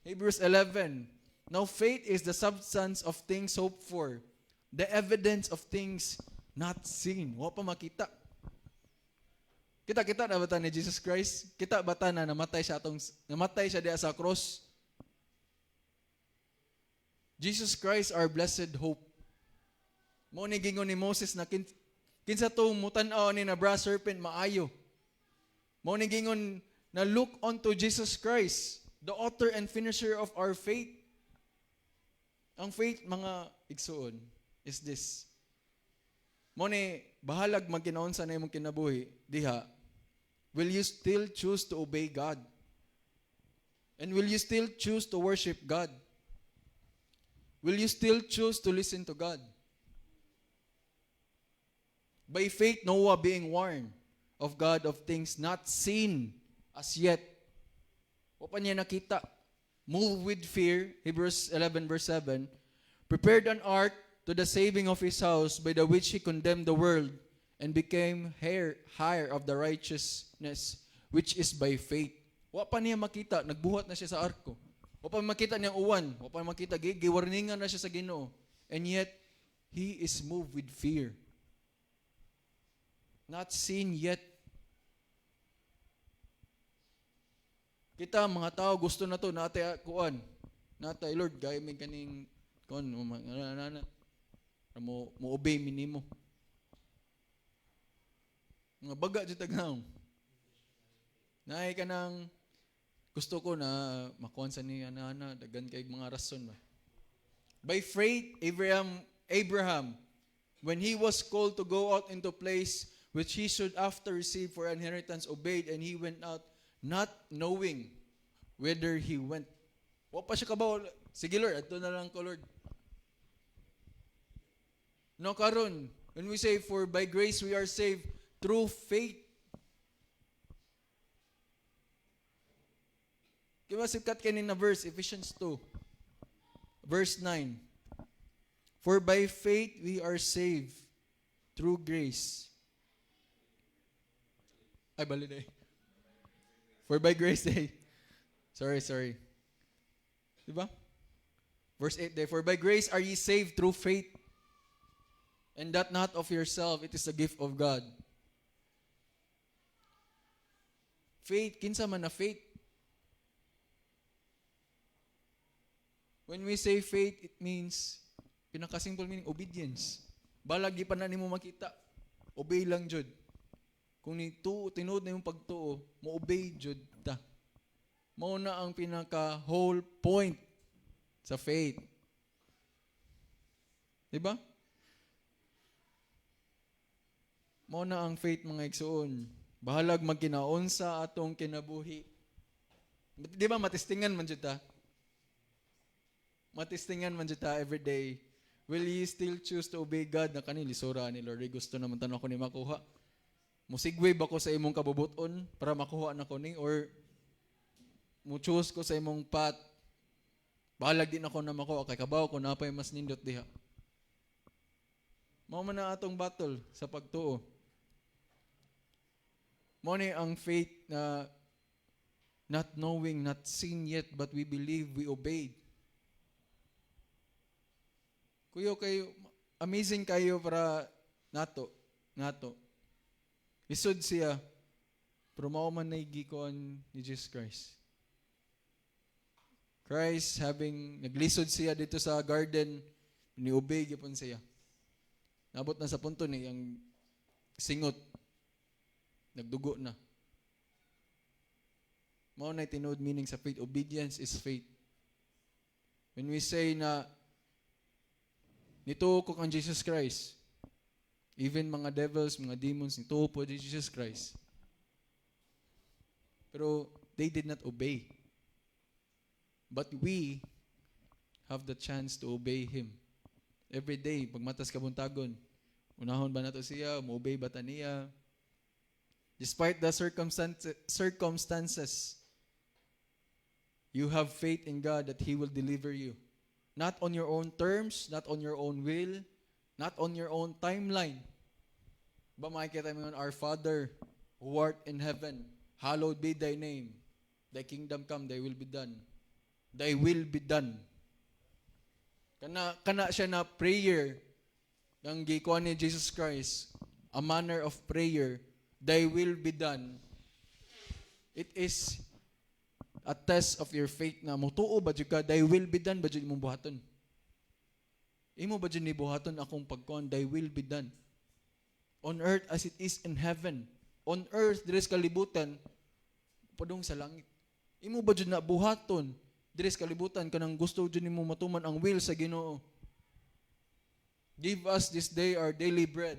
Hebrews 11. Now faith is the substance of things hoped for, the evidence of things not seen. Wa pa makita. Kita na bata ni Jesus Christ? Kita bata na namatay siya diya sa cross? Jesus Christ, our blessed hope. Mo ni gingon ni Moses na kinsa to mutan-aw ni na brass serpent maayo. Mo ni gingon na look unto Jesus Christ, the author and finisher of our faith. Ang faith, mga igsuon, is this. Mo ni bahalag magkinaon sa na imong kinabuhi diha. Will you still choose to obey God? And will you still choose to worship God? Will you still choose to listen to God? By faith, Noah being warned of God of things not seen as yet. O pa niya nakita. Moved with fear, Hebrews 11 verse 7, prepared an ark to the saving of his house, by the which he condemned the world, and became heir of the righteousness, which is by faith. Wa pa niya makita, nagbuhat na siya sa arko. Wa pa makita niyang uwan, wa pa makita, giwarningan na siya sa Ginoo. And yet, he is moved with fear. Not seen yet. Kita mga tao gusto na to natay kuan. Natay Lord gay may kaning kuan mo obey minimo. Mga baga jud tagnaw. Naay ka nang gusto ko na makuan sa ni ana dagan kay mga rason ba. By faith Abraham when he was called to go out into place which he should after receive for inheritance obeyed, and he went out not knowing whither he went. Wa pa siya kabaw. Sige Lord, adto na lang ko Lord. No karon, when we say for by grace we are saved through faith. Kaya sikat kanin na verse, Ephesians 2, verse 9. For by faith we are saved through grace. Ay, baliday. For by grace, sorry. Diba? Verse 8 there. For by grace are ye saved through faith, and that not of yourself, it is a gift of God. Faith, kinsa man na faith. When we say faith, it means, pinaka-simple meaning, obedience. Balagi pa na nimo makita. Obey lang jud. Kung tinuod na yung pagtuo, mo-obey jud ta. Mao na ang pinaka whole point sa faith. Diba? Mao na ang faith mga igsoon. Bahalag magkinaon sa atong kinabuhi. Di ba matistingan man jud ta? Matistingan man jud ta every day. Will ye still choose to obey God na kanili sura ni Lord? Gusto naman tanong ko ni makuha. Musigway ba ko sa imong kabubuton para makuha na ko ni, or mo choose ko sa imong path? Bahalag din ako na makuha kay kabaw ko na pay mas nindot diha. Mao man na atong battle sa pagtuo. Mao ni ang faith na not knowing, not seen yet, but we believe, we obeyed. Kuyo kayo, amazing kayo para nato. Isod siya, pero mao man na gikuan ni Jesus Christ. Christ naglisod siya dito sa garden, ni-obey gipon siya. Nabot na sa punto ni ang singot, nagdugo na. Mao na tinuod meaning sa faith. Obedience is faith. When we say na nituo ko kang Jesus Christ, even mga devils, mga demons, nituo po di Jesus Christ. Pero they did not obey. But we have the chance to obey Him. Every day, pagmatas kabuntagon, unahon ba nato siya, mo-obey ba ta niya? Despite the circumstances, you have faith in God that He will deliver you. Not on your own terms, not on your own will, not on your own timeline. Ba makikita mo yun, Our Father, who art in heaven, hallowed be thy name. Thy kingdom come, thy will be done. Thy will be done. Kana siya na prayer ng gikuan ni Jesus Christ, a manner of prayer, thy will be done. It is a test of your faith na mutuo ba jud ka, thy will be done ba jud imong buhaton. Imo ba jud ni buhaton akong pagkuan, thy will be done. On earth as it is in heaven. On earth diri sa kalibutan padung sa langit. Imo ba jud na buhaton diri sa kalibutan kanang gusto jud nimo matuman ang will sa Ginoo. Give us this day our daily bread.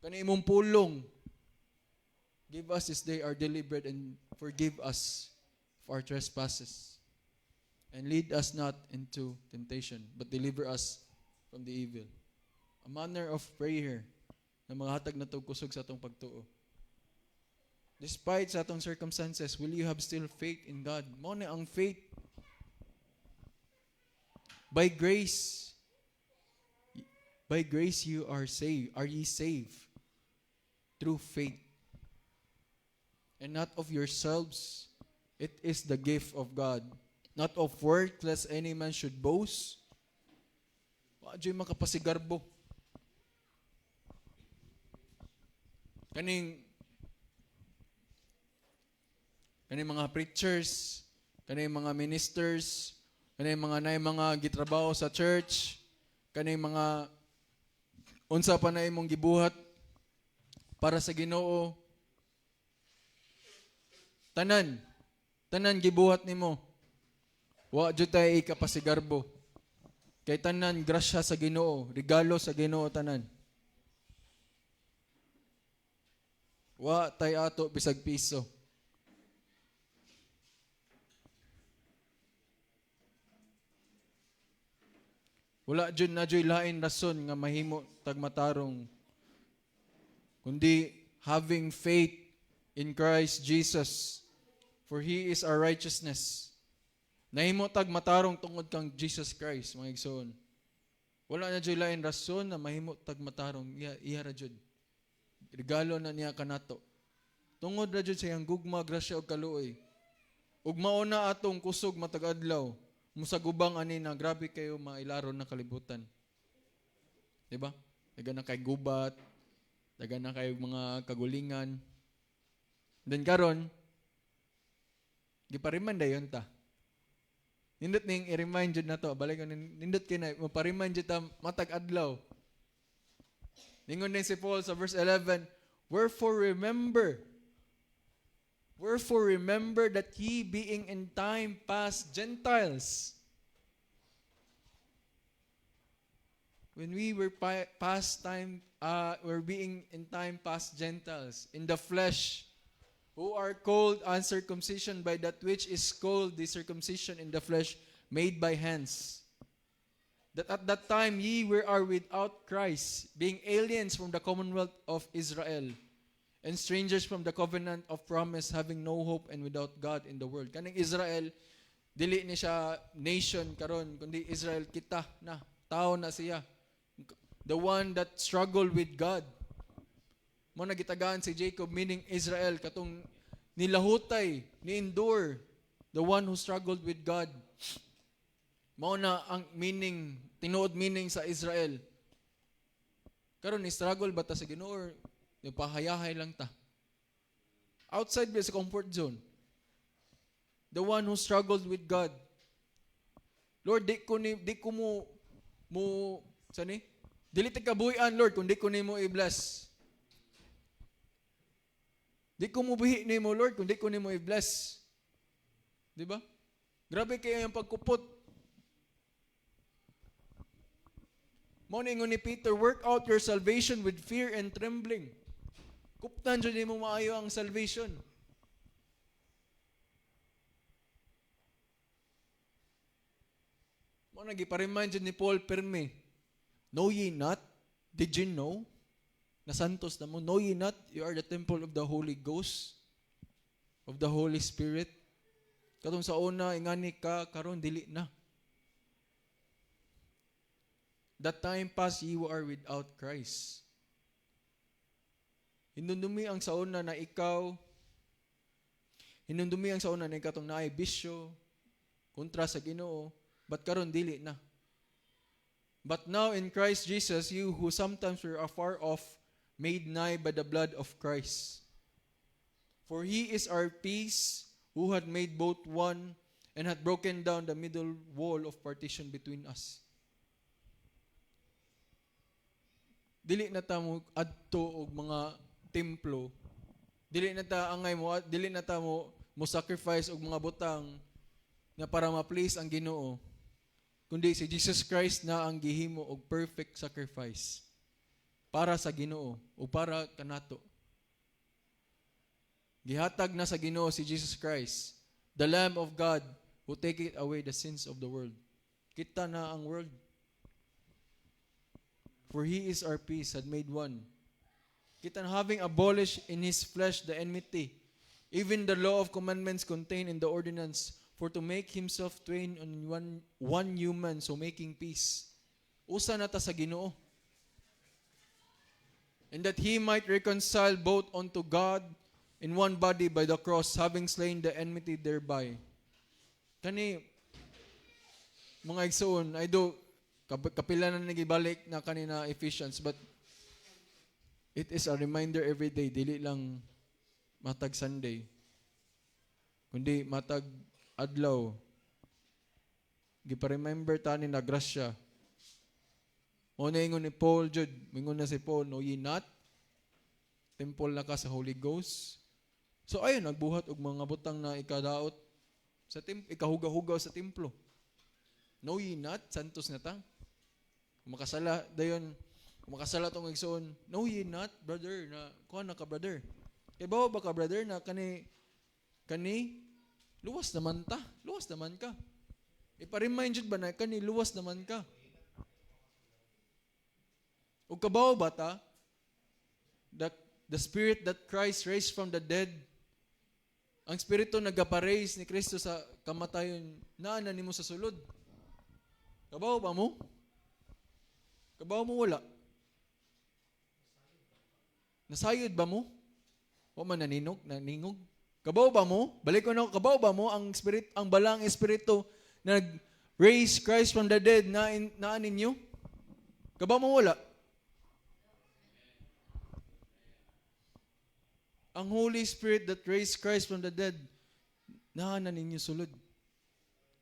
Kani imong pulong. Give us this day our daily bread and forgive us for our trespasses. And lead us not into temptation, but deliver us from the evil. A manner of prayer na maghatag na kusog sa atong pagtuo. Despite sa atong circumstances, will you have still faith in God? Mao na ang faith. By grace you are saved. Are ye saved? Through faith. And not of yourselves. It is the gift of God. Not of works, lest any man should boast. Wa jud makapasigarbo. kaning mga preachers, kaning mga ministers, kaning mga gitrabaho sa church, kaning mga unsa pa na imong gibuhat para sa Ginoo. Tanan gibuhat nimo. Wa jud tay ikapasigarbo. Kay tanan grasya sa Ginoo, regalo sa Ginoo tanan. Wa tay ato bisag piso. Wala jud na joy lain rason nga mahimo tagmatarong kundi having faith in Christ Jesus, for He is our righteousness. Nahimo tagmatarong tungod kang Jesus Christ, mga igsoon. Wala na joy lain rason na mahimo tagmatarong iya ra jud. Regalo na niya kanato. Tungod ra jud sa iyang gugma, grasya ug kaluoy. Ug mao na atong kusog matag adlaw. Musagubang ani na grabe kayo mailaron na kalibutan. Diba? Daga na kay gubat, daga na kay mga kagulingan. Then karon, gipariman dayon ta. Nindot ning i-remind jud nato, balik ko nindot kay na mapariman jud ta matag adlaw. Ningon din si Paul sa verse 11, Wherefore remember that ye being in time past Gentiles. When we were we're being in time past Gentiles, in the flesh, who are called uncircumcision by that which is called the circumcision in the flesh made by hands. That at that time ye are without Christ, being aliens from the commonwealth of Israel, and strangers from the covenant of promise, having no hope and without God in the world. Kaning Israel, dili ni siya nation karon, kundi Israel kita na, tao na siya. The one that struggled with God. Mo nagitagaan si Jacob, meaning Israel, katong nilahutay, ni-endure, the one who struggled with God. Mao na ang meaning, tinuod meaning sa Israel. Karon ni struggle ba ta sa Ginoo or pahayahay lang ta? Outside ba sa comfort zone. The one who struggled with God. Lord, di ko mo sani? Dili ta kabuhian, Lord, kung di ko nimo i-bless. Di ko mo buhi nimo, Lord, kung di ko nimo i-bless. Di ba? Grabe kayo yung pagkupot. Moningon ni Peter, work out your salvation with fear and trembling. Kuptan dyan din mo maayo ang salvation. Mo nagipariman dyan ni Paul Perme, know ye not? Did you know? Na santos na mo. Know ye not? You are the temple of the Holy Ghost, of the Holy Spirit. Katong sa una, ingani ka, karon dili na. That time past, you are without Christ. Hinundumi ang sa una na ikaw, tong naay bisyo, kontra sa Ginoo, but karon dili na. But now in Christ Jesus, you who sometimes were afar off, made nigh by the blood of Christ. For He is our peace, who had made both one, and had broken down the middle wall of partition between us. Dili na ta mo adto og mga templo. Dili na ta mo sacrifice og mga butang na para ma-please ang Ginoo. Kundi si Jesus Christ na ang gihimo og perfect sacrifice para sa Ginoo o para kanato. Gihatag na sa Ginoo si Jesus Christ, the Lamb of God who taketh away the sins of the world. Kita na ang world. For He is our peace, had made one. Kita na having abolished in His flesh the enmity, even the law of commandments contained in the ordinance, for to make Himself twain on one human, so making peace. Usa na ta sa Ginoo. And that He might reconcile both unto God in one body by the cross, having slain the enmity thereby. Kani, mga igsoon, I do, kapila na nagibalik na kanina Ephesians, but It is a reminder every day, dili lang matag Sunday, kundi matag adlaw. Gipa-remember tani na grasya. Mo na ingon ni Paul, Jud, mingon na si Paul, know ye not? Temple na ka sa Holy Ghost. So ayun, nagbuhat og mga butang na ikadaot sa ikahugaw-hugaw sa templo. Know ye not? Santos na ta. Makasala dayon, makasala tong igsoon. Know ye not, brother, na kuha na ka, brother. Kay bawa ba ka, brother, na kani luwas naman ta. Luwas naman ka. Ipa-remind jud ba na kani luwas naman ka. Ug kabaw ba ta? The spirit that Christ raised from the dead, ang spirito nagapa-raise ni Kristo sa kamatayon, naa na nimo sa sulod. Kabaw ba mo? Kabaw mo wala? Nasayod ba mo? O man naningog? Kabaw ba mo? Balik ko na, kabaw ba mo ang spirit, ang balang espiritu nag-raise Christ from the dead na ninyo? Kabaw mo wala? Ang Holy Spirit that raised Christ from the dead, na ninyo sulod.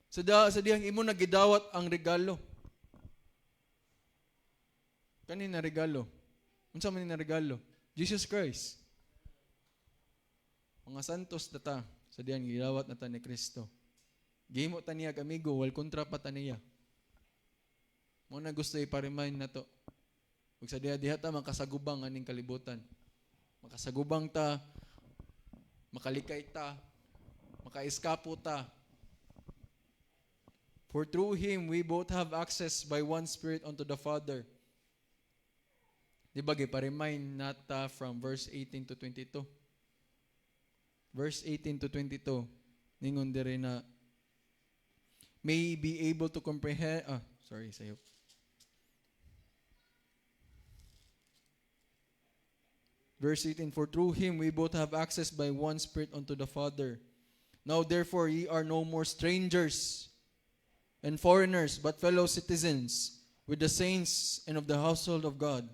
Sa diyang imo nagidawat ang regalo. Kanina regalo? Unsa man na regalo? Jesus Christ. Mga santos data sa diyang gidawat na ta ni Kristo. Gihimo ta niya amigo, wal kontra pa ta niya. Mo na gusto i-remind na to. Ug sa diha ta makasagubang aning kalibutan. Makasagubang ta, makalikay ta, makaiskapo ta. For through Him, we both have access by one Spirit unto the Father. Di ba, gipa-remind nata from verse 18 to 22. Verse 18 to 22, ningon diri na, may be able to comprehend, sayo. Verse 18, for through Him we both have access by one Spirit unto the Father. Now therefore ye are no more strangers and foreigners, but fellow citizens with the saints and of the household of God,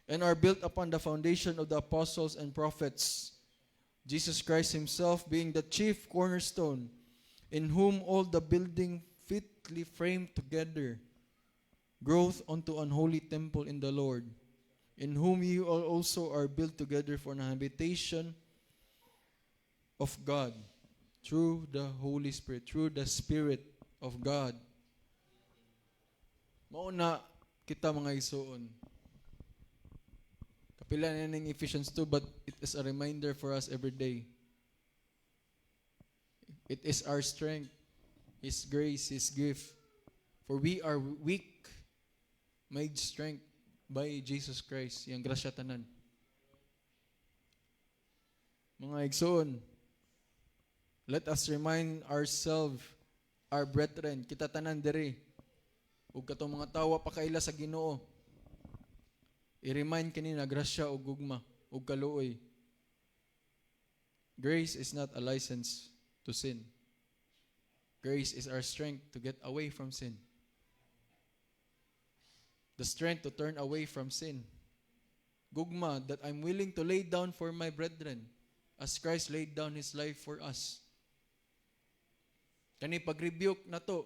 and are built upon the foundation of the apostles and prophets, Jesus Christ Himself being the chief cornerstone, in whom all the building fitly framed together growth unto an holy temple in the Lord, in whom you all also are built together for an habitation of God through the Holy Spirit, through the Spirit of God. Mauna kita mga isuon. Kapila na ng Ephesians 2, but it is a reminder for us every day. It is our strength, His grace, His gift. For we are weak, made strength by Jesus Christ, yung grasya tanan. Mga igsoon, let us remind ourselves, our brethren, kita tanan diri, ug katong mga tawa pa kaila sa Ginoo, i-remind kanina grasya ug gugma ug kaluoy. Grace is not a license to sin. Grace is our strength to get away from sin. The strength to turn away from sin. Gugma, that I'm willing to lay down for my brethren as Christ laid down His life for us. Kani pag-rebuke na to,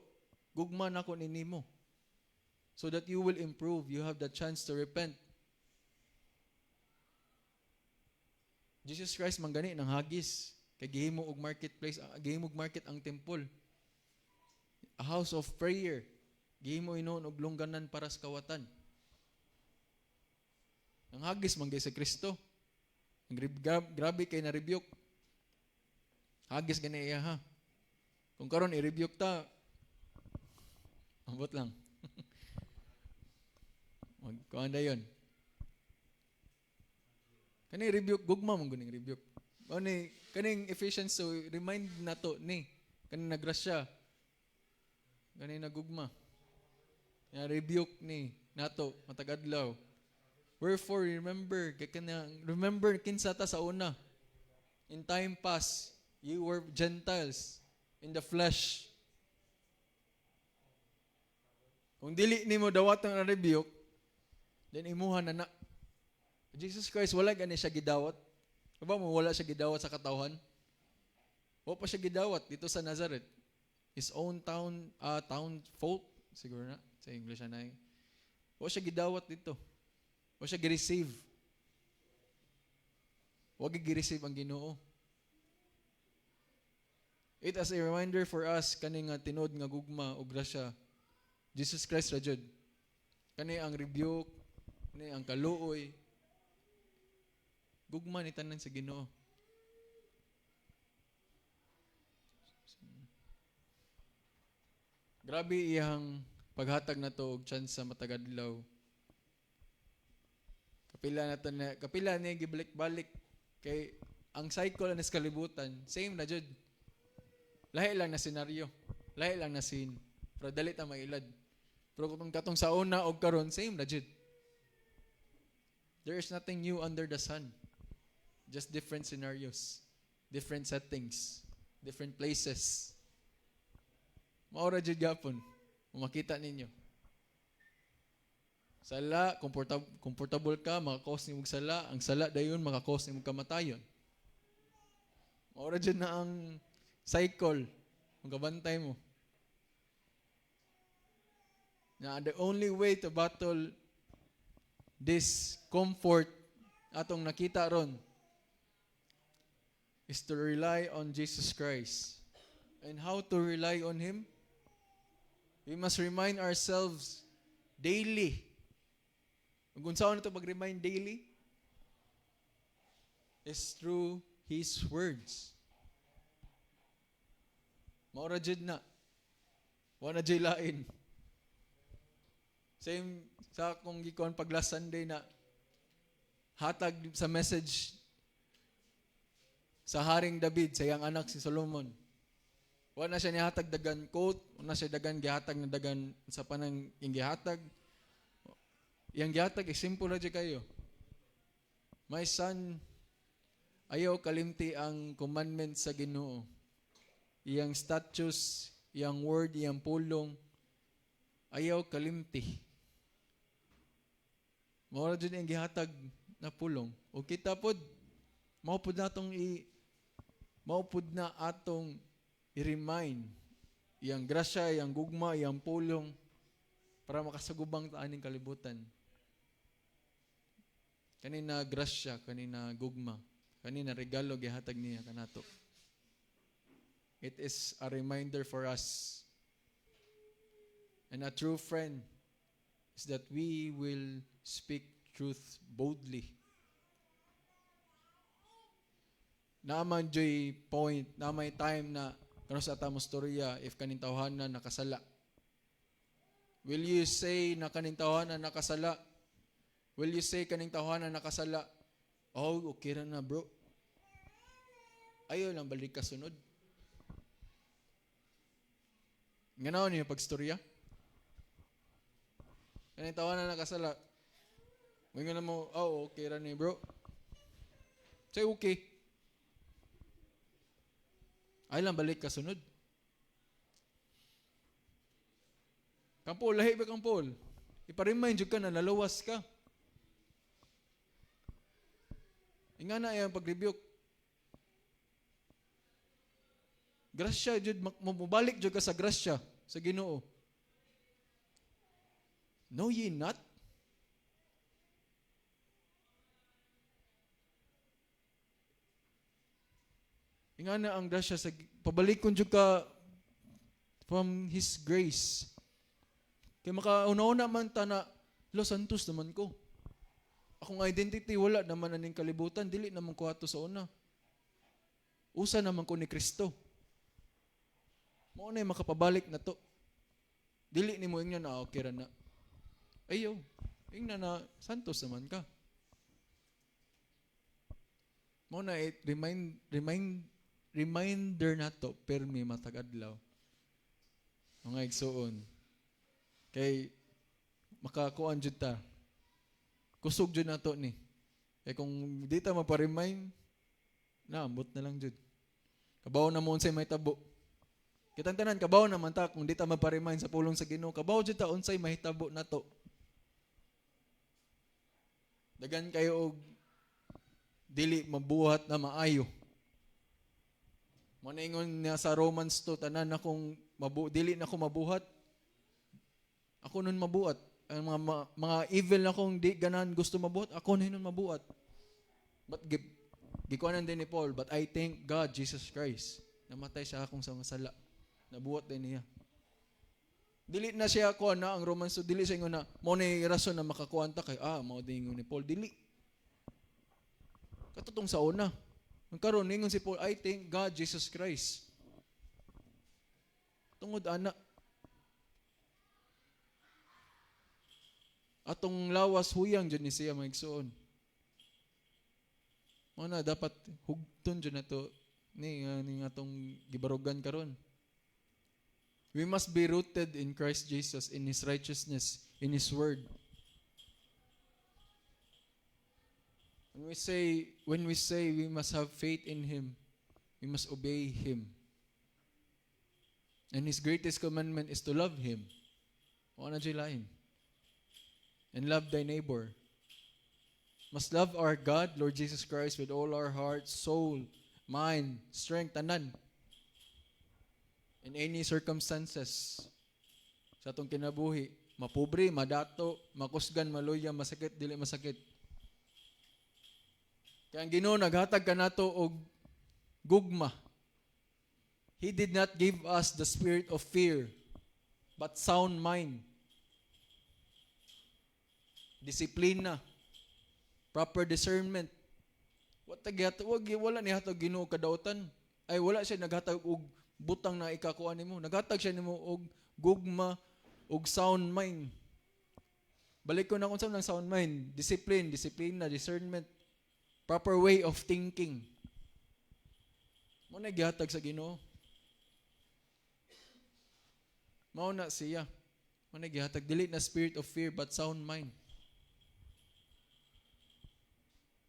gugma na ko ninimo. So that you will improve, you have the chance to repent. Jesus Christ manggani ng hagis. Kay gihimo og marketplace, gihimo og market ang temple. A house of prayer. Gihimo inon og lungganan para sa kawatan. Ang hagis man sa Kristo. Grabe kay na rebuke. Hagis gani iya ha. Kung karon i-rebuke ta, ambot lang. Magkuanda yon. Kani rebuke gugma man guning rebuke. Oni kaning Ephesians so remind nato ni kaning nagrasya. Kani nagugma. Ya rebuke ni nato matag adlaw. Wherefore remember kinsa ta sa una. In time past, you were Gentiles in the flesh. Kung dili nimo dawat ang rebuke, then imuha na. Jesus Christ, wala gani siya gidawat. Kaba mo, wala siya gidawat sa katawhan. Wala pa siya gidawat dito sa Nazareth. His own town folk, siguro na, sa English na yun. Wala siya gidawat dito. Wala siya gi-receive. Wala gi-receive ang Ginoo. It as a reminder for us, kani nga tinod nga gugma o grasya, Jesus Christ rajud. Kani ang rebuke, kani ang kaluoy, gugma ni tanan sa Ginoo. Grabe iyang paghatag na to og chance sa matag adlaw. Kapila niya gibalik-balik kay ang cycle na kalibutan, same na jud. Lahi lang na senaryo, lahi lang na scene. Pero dali ta mailad. Pero kung katong sa una og karon, same na jud. There is nothing new under the sun. Just different scenarios, different settings, different places. Maura jud gapon, makita ninyo. Sala, comfortable ka, makakos ni mong sala. Ang sala dayon makakos ni mong kamatayon. Maura jud na ang cycle, ang kabantay mo. Na the only way to battle this comfort atong nakita ron is to rely on Jesus Christ. And how to rely on Him? We must remind ourselves daily. Kung saan na ito mag-remind daily? Is through His words. Maura jud na. Wala jud lain. Same sa akong gikon pag last Sunday na hatag sa message sa Haring David sa iyang anak si Solomon. Wala na siya nihatag dagan quote, wala na siya dagan gihatag na dagan sa panang yung gihatag. Yang gihatag is simple na dyan kayo. My son, ayaw kalimti ang commandment sa Ginoo. Iyang statutes, iyang word, iyang pulong, ayaw kalimti. Mawala dyan yung gihatag na pulong. O kita pod, maupod na atong i-remind iyang grasya, iyang gugma, iyang pulong para makasagubang taaning kalibutan. Kanina grasya, kanina gugma, kanina regalo gihatag niya kanato. It is a reminder for us. And a true friend is that we will speak truth boldly. Naman joy point, na may time na kano sa atamo storya if kaning tawhanan nakasala. Will you say na kaning tawhanan nakasala? Will you say kaning tawhanan nakasala? Oh, okay ra na bro. Ayaw lang balik ka sunod. Nganaw niyo pagstorya? Kaning tawhanan nakasala. Ngayon na mo, oh, okay ra ni bro. Say okay. Ay lang balik ka sunod. Kampol, lahi ba kampol? Ipa-remind ka na nalawas ka. Inga na yung pag-rebuke. Grasya, jud, mabalik jud ka sa grasya, sa Ginoo. Know ye not? Inga na ang grasya sa pabalik kun jud ka from His grace. Kaya makauna-una man ta na Los Santos naman ko. Akong identity wala naman aning kalibutan, dili naman ko ato sa una. Usa naman ko ni Kristo. Mao na makapabalik na to. Dili nimo ingnan na okay ra na. Ayo, ingnan na Santos naman ka. Mao na reminder na to, permi matag-adlaw. Mga igsoon. Kay, makakuan jud ta. Kusog jud na to ni. Kay kung di ta maparemind, naambot na lang jud. Kabaw na mo unsay may tabo. Kitang tanan, kabaw naman ta, kung di ta maparemind sa pulong sa Ginoo, kabaw jud ta unsay mahitabo na to. Dagan kayo og dili mabuhat na maayo. Moningon niya sa Romans 2, tanan akong dili na ako mabuhat. Ako nun mabuhat. Ang mga evil na akong di ganan gusto mabuhat, ako nun mabuhat. But gikuanan din ni Paul, but I thank God, Jesus Christ, namatay siya akong sa masala. Nabuhat din niya. Dili na siya kuha na ang Romans 2, dili siya ingon na mo ni rason na makakuanta kay mao din ingon ni Paul, dili. Katutong sa una. Nagkaroon ningon si Paul, I thank God, Jesus Christ. Tungod ana. Atong lawas huyang dyan ni siya maigsoon. Muna dapat hugton dyan na to ni atong gibarugan karon. We must be rooted in Christ Jesus, in His righteousness, in His word. When we say we must have faith in Him, we must obey Him. And His greatest commandment is to love Him. Wala na lain. And love thy neighbor. Must love our God, Lord Jesus Christ, with all our heart, soul, mind, strength, tanan. In any circumstances. Sa atong kinabuhi, mapobre, madato, makusgan, maluya, masakit, dili masakit. Kaya ang Ginoo naghatag kanato og gugma. He did not give us the spirit of fear, but sound mind. Disiplina, proper discernment. Wala ni hatag Ginoo kadautan. Ay wala siya naghatag og butang na ikakuan nimo. Naghatag siya nimo og gugma og sound mind. Balik ko na kung saan ng sound mind. Disiplina, discernment. Proper way of thinking. Mo na gihatag sa Ginoo. Mao na siya. Mo na gihatag dili na spirit of fear but sound mind.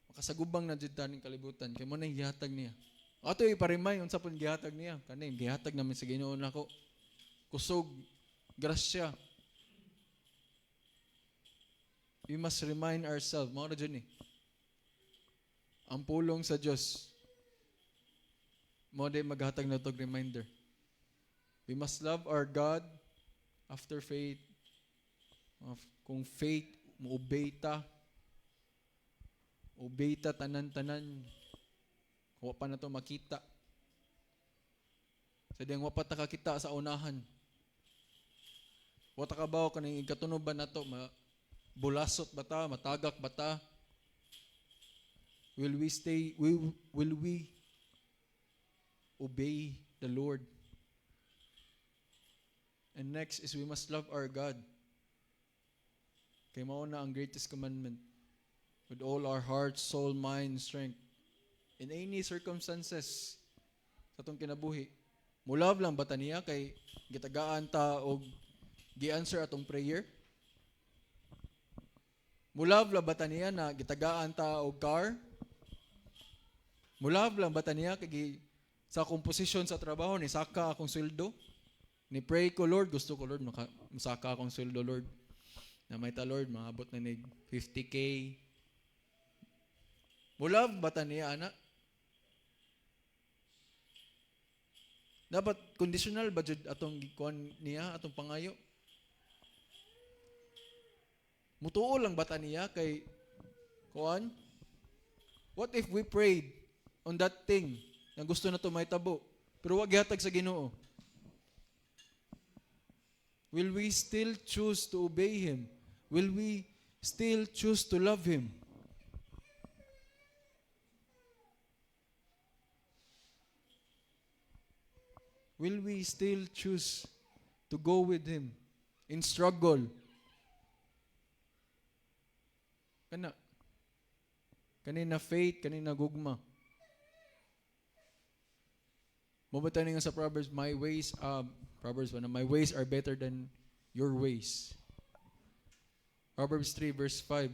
Makasagubang na jud taning kalibutan kay mo na gihatag niya. Ato iparimay unsa pun gihatag niya. Kani gihatag namin sa Ginoo nako. Kusog, grasya. We must remind ourselves, mao na jud ni. Ang pulong sa Dios mo day maghatag na tog reminder. We must love our God after faith. Kung faith mo obey ta tanan-tanan. Wa pa na to makita. Sa diyang wa pa ta kakita sa unahan. Wa ta kabaw kaning ikatunoban nato bulasot ba ta, matagak ba ta? Will we obey the Lord? And next is we must love our God. Kay mao na ang greatest commandment. With all our heart, soul, mind, strength. In any circumstances sa atong kinabuhi. Mulab lang ba ta niya kay gitagaan ta og gi-answer atong prayer? Mulab lang ba ta niya na gitagaan ta og car? Mulab lang ba ta niya kay sa akong posisyon sa trabaho ni saka akong sweldo? Ni pray ko, Lord, gusto ko, Lord, masaka akong sweldo, Lord. Na may ta, Lord, maabot na ni 50K. Mulab ba ta niya, anak? Dapat conditional ba jud atong gikuan niya, atong pangayo? Mutuo lang ba ta niya kay kuan? What if we prayed on that thing na gusto na to may tabo, pero wag gihatag sa Ginoo? Will we still choose to obey Him? Will we still choose to love Him? Will we still choose to go with Him in struggle? Kanina faith, kanina gugma. Mabata nga sa Proverbs, my ways are better than your ways. Proverbs 3 verse 5.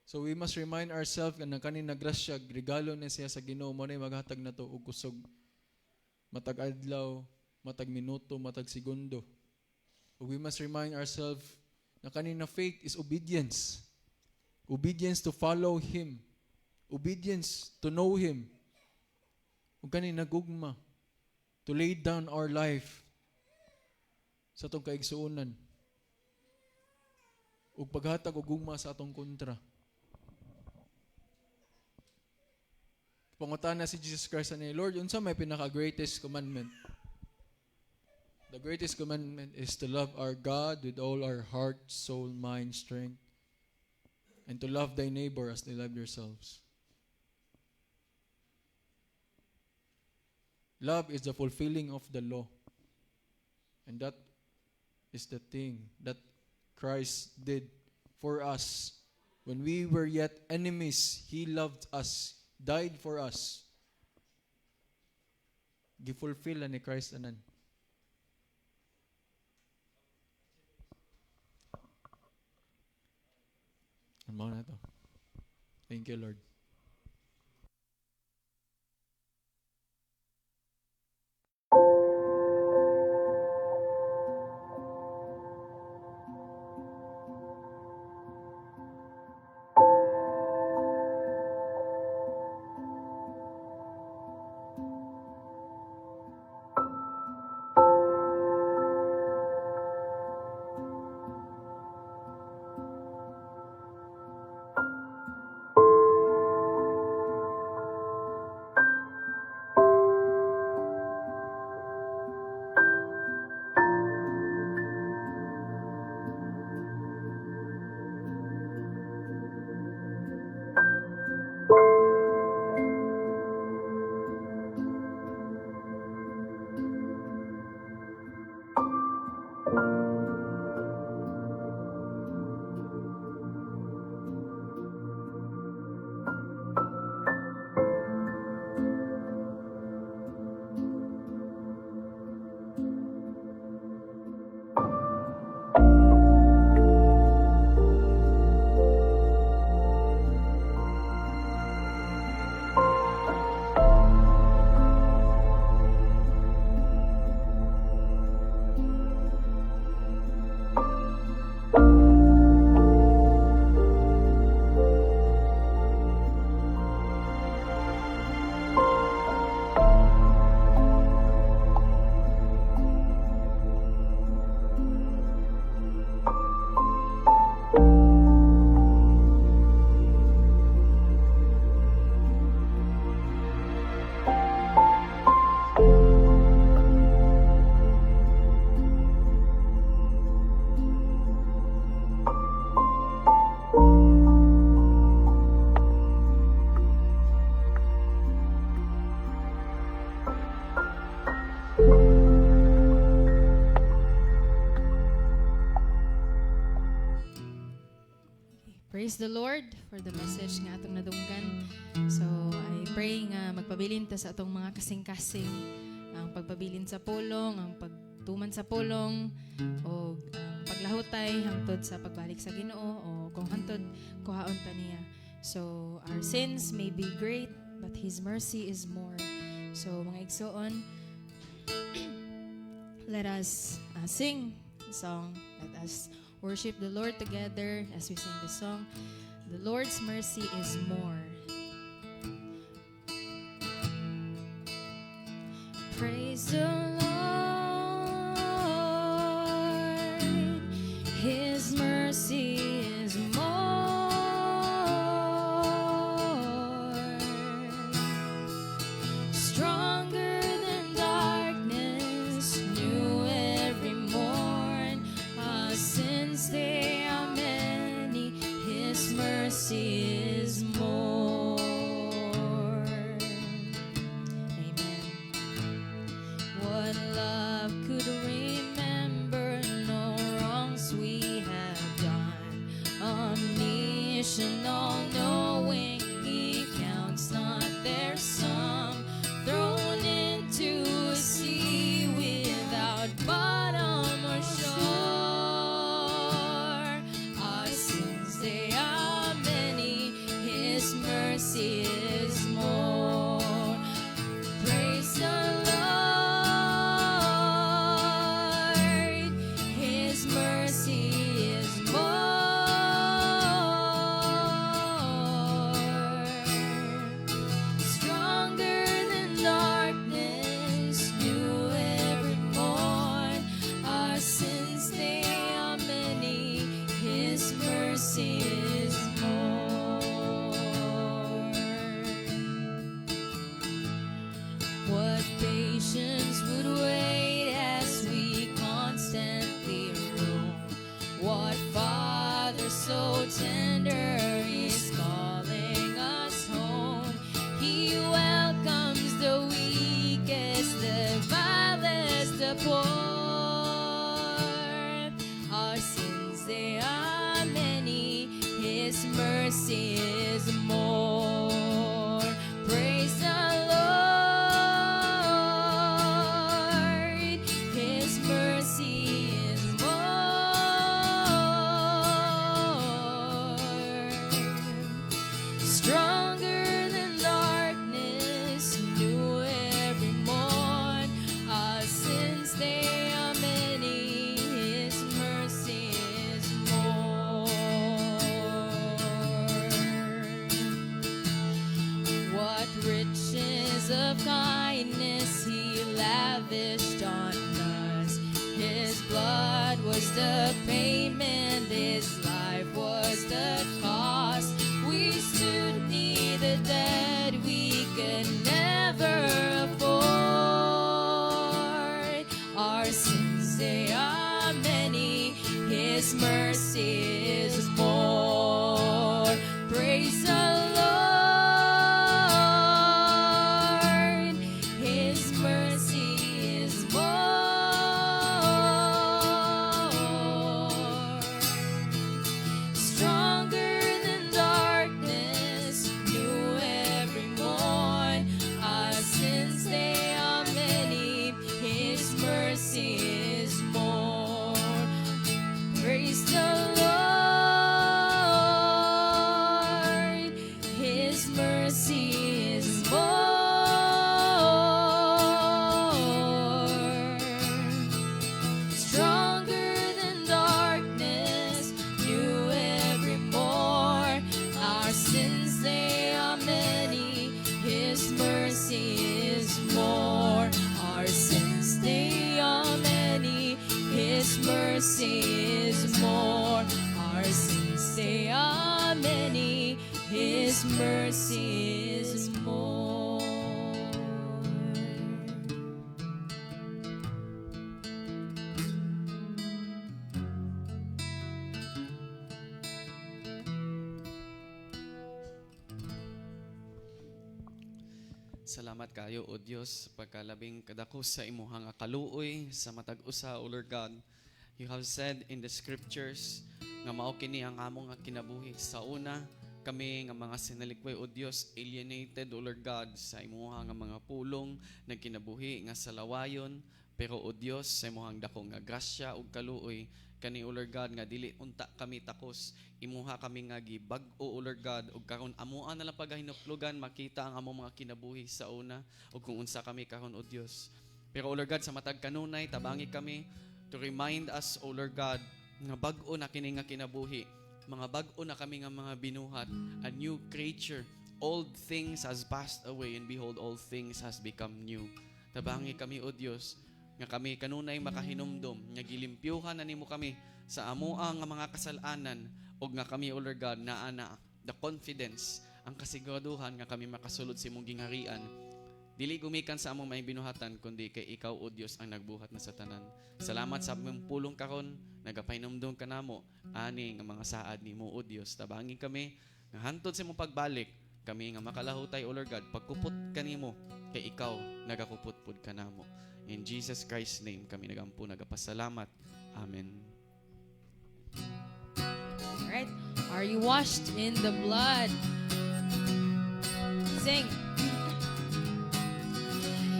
So we must remind ourselves na kanina grasya, regalo na siya sa Ginoo, mo na maghatag na to og kusog. Matag adlaw, matag minuto, matag segundo. We must remind ourselves Na kanina faith is obedience. Obedience to follow Him. Obedience to know Him. Ug kanina gugma to lay down our life sa atong kaigsuonan. Ug paghatag og gugma sa atong kontra. Pangutana si Jesus Christ ani, Lord, unsa may pinaka-greatest commandment? The greatest commandment is to love our God with all our heart, soul, mind, strength, and to love thy neighbor as they love yourselves. Love is the fulfilling of the law. And that is the thing that Christ did for us. When we were yet enemies, He loved us, died for us. Gifulfill ni Christ anan. Ano na to? Thank you, Lord. Praise the Lord for the message nga atong nadunggan. So, I pray nga magpabilin ta sa atong mga kasing-kasing, ang pagpabilin sa pulong, ang pagtuman sa pulong, o ang paglahutay hangtod sa pagbalik sa Ginoo, o kung hangtod kuhaon pa niya. So, our sins may be great, but His mercy is more. So, mga igsoon, let us sing the song. Let us worship the Lord together as we sing the song. The Lord's mercy is more. Praise the Lord. His mercy is more. Stronger than darkness, new every morn. Our sins, they are many. His mercy is more. Amen. What nations would wait as we constantly roam. What Father so tender is calling us home? He welcomes the weakest, the vilest, the poor. Our sins, they are many, His mercy is more. Praise the Lord, His mercy is more. Stronger than darkness, new every morn. Our sins, they are many, His mercy is more. What riches of kindness He lavished on us. His blood was the payment, His life was the cost. We stood near the debt we could never afford. Our sins, they are many, His mercy is more. Praise the Lord, His mercy is more. Stronger than darkness, new every morn. Our sins, they are many, His mercy is more. Praise the Lord, His mercy is more. Stronger than darkness, new every morn. Our sins, they are many, His mercy is more. Our sins, they are many, His mercy is more. Our sins, they are many, His mercy is more. Salamat kayo, O Dios, pagkalabing kadako sa imuhang kaluoy sa matag usa, O Lord God. You have said in the scriptures nga mao kini ang among nga kinabuhi. Sa una, kami nga mga sinalikway, O Dios, alienated, O Lord God, sa imuhang nga mga pulong nagkinabuhi nga sa lawayon. Pero, O Dios, sa imuhang dako nga grasya ug kaluoy, kani, O Lord God, nga dili unta kami takos, imuha kami nga gibag-o, O Lord God, ug karon amuan na lang paghinuplugan makita ang among mga kinabuhi sa una ug kung unsa kami karon, O Dios. Pero, O Lord God, sa matag kanunay tabangi kami to remind us, O Lord God, nga bag-o na kini nga kinabuhi, mga bag-o na kami nga mga binuhat, a new creature. Old things has passed away and behold, all things has become new. Tabangi kami, O Dios, nga kami kanunay makahinumdom, nga gilimpyuhan na nimo kami sa amoa nga mga kasalanan, og nga kami, O Lord God, naana the confidence, ang kasiguraduhan nga kami makasulod sa imong gingharian. Dili gumikan sa among may binuhatan, kundi kay ikaw, O Dios, ang nagbuhat na sa tanan. Salamat sa among pulong karon, nagapainomdom ka namo, ani nga mga saad nimo, O Dios. Tabangi kami, nga hantod sa imong pagbalik, kami nga makalahutay, O Lord God, pagkupot kanimo, kay ikaw, nagakupot pud ka namo. In Jesus Christ's name, kami nagampo, nagapasalamat. Amen. Alright, are you washed in the blood? Sing.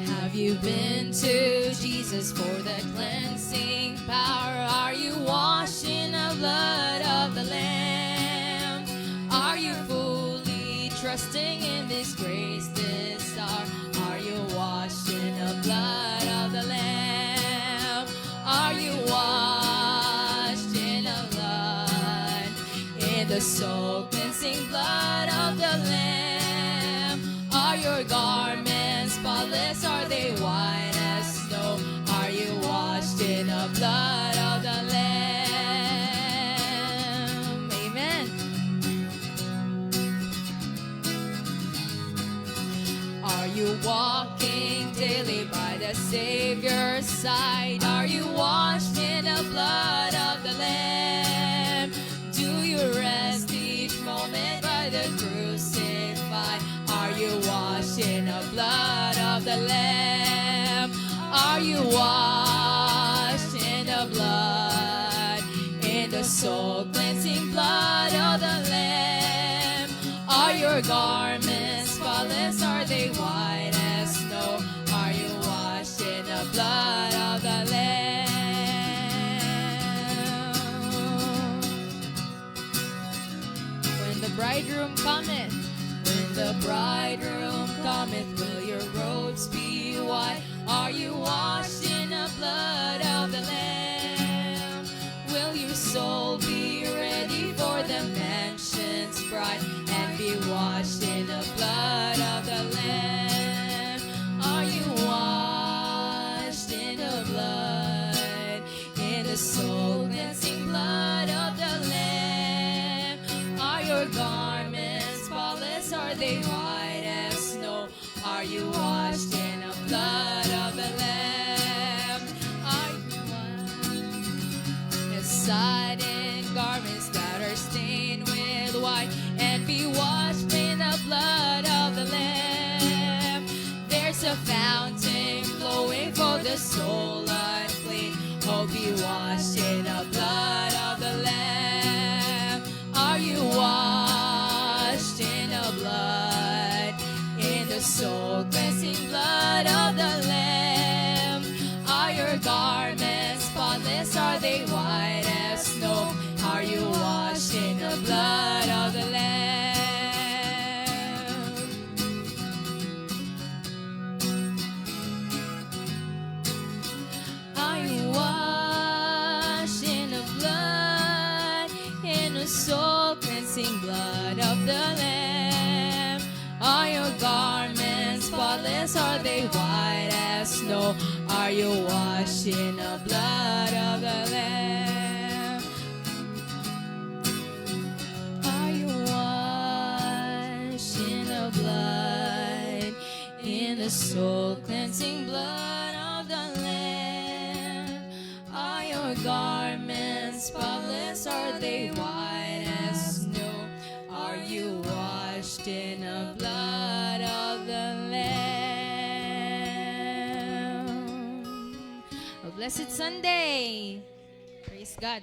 Have you been to Jesus for the cleansing power? Are you washed in the blood of the Lamb? Are you fully trusting in this grace, this hour? Are you washed in the blood of the Lamb? Are you washed in the blood, in the soul cleansing blood of the Lamb? Are your garments spotless? Are they white as snow? Are you washed in the blood of the Lamb? Amen. Are you walking daily by the Savior's side? Are you washed in the blood of the Lamb? Do you rest each moment by the crucified? Are you washed in the blood of the Lamb? Are you washed in the blood, in the soul cleansing blood of the Lamb? Are your garments spotless? Are they white as snow? Are you washed in the blood of the Lamb? When the bridegroom cometh, when the bridegroom cometh, will your robes be white? Are you washed in the blood of the Lamb? Will your soul be ready for the mansion's bride and be washed in the blood of the Lamb? Are you washed in the blood, in the soul cleansing blood of the Lamb? Are your garments spotless? Are they white as snow? Are you washed in the blood of the Lamb? Are you washed? Sodden garments that are stained with white, and be washed in the blood of the Lamb. There's a fountain flowing for the soul unclean. Oh, be washed in the blood of the Lamb. Are you washed in the blood, in the soul cleansing blood of the Lamb? Are your garments spotless? Are they white as snow? Are you washed in the blood of the Lamb? Are you washed in the blood, in the soul cleansing blood of the Lamb? Are your garments spotless? Are they white as snow? Are you washed in the blood of the Lamb? Are you washed in the blood, in the soul cleansing blood of the Lamb? Are your garments spotless? Are they white as snow? Are you washed in the blood of the Lamb? A blessed Sunday. Praise God.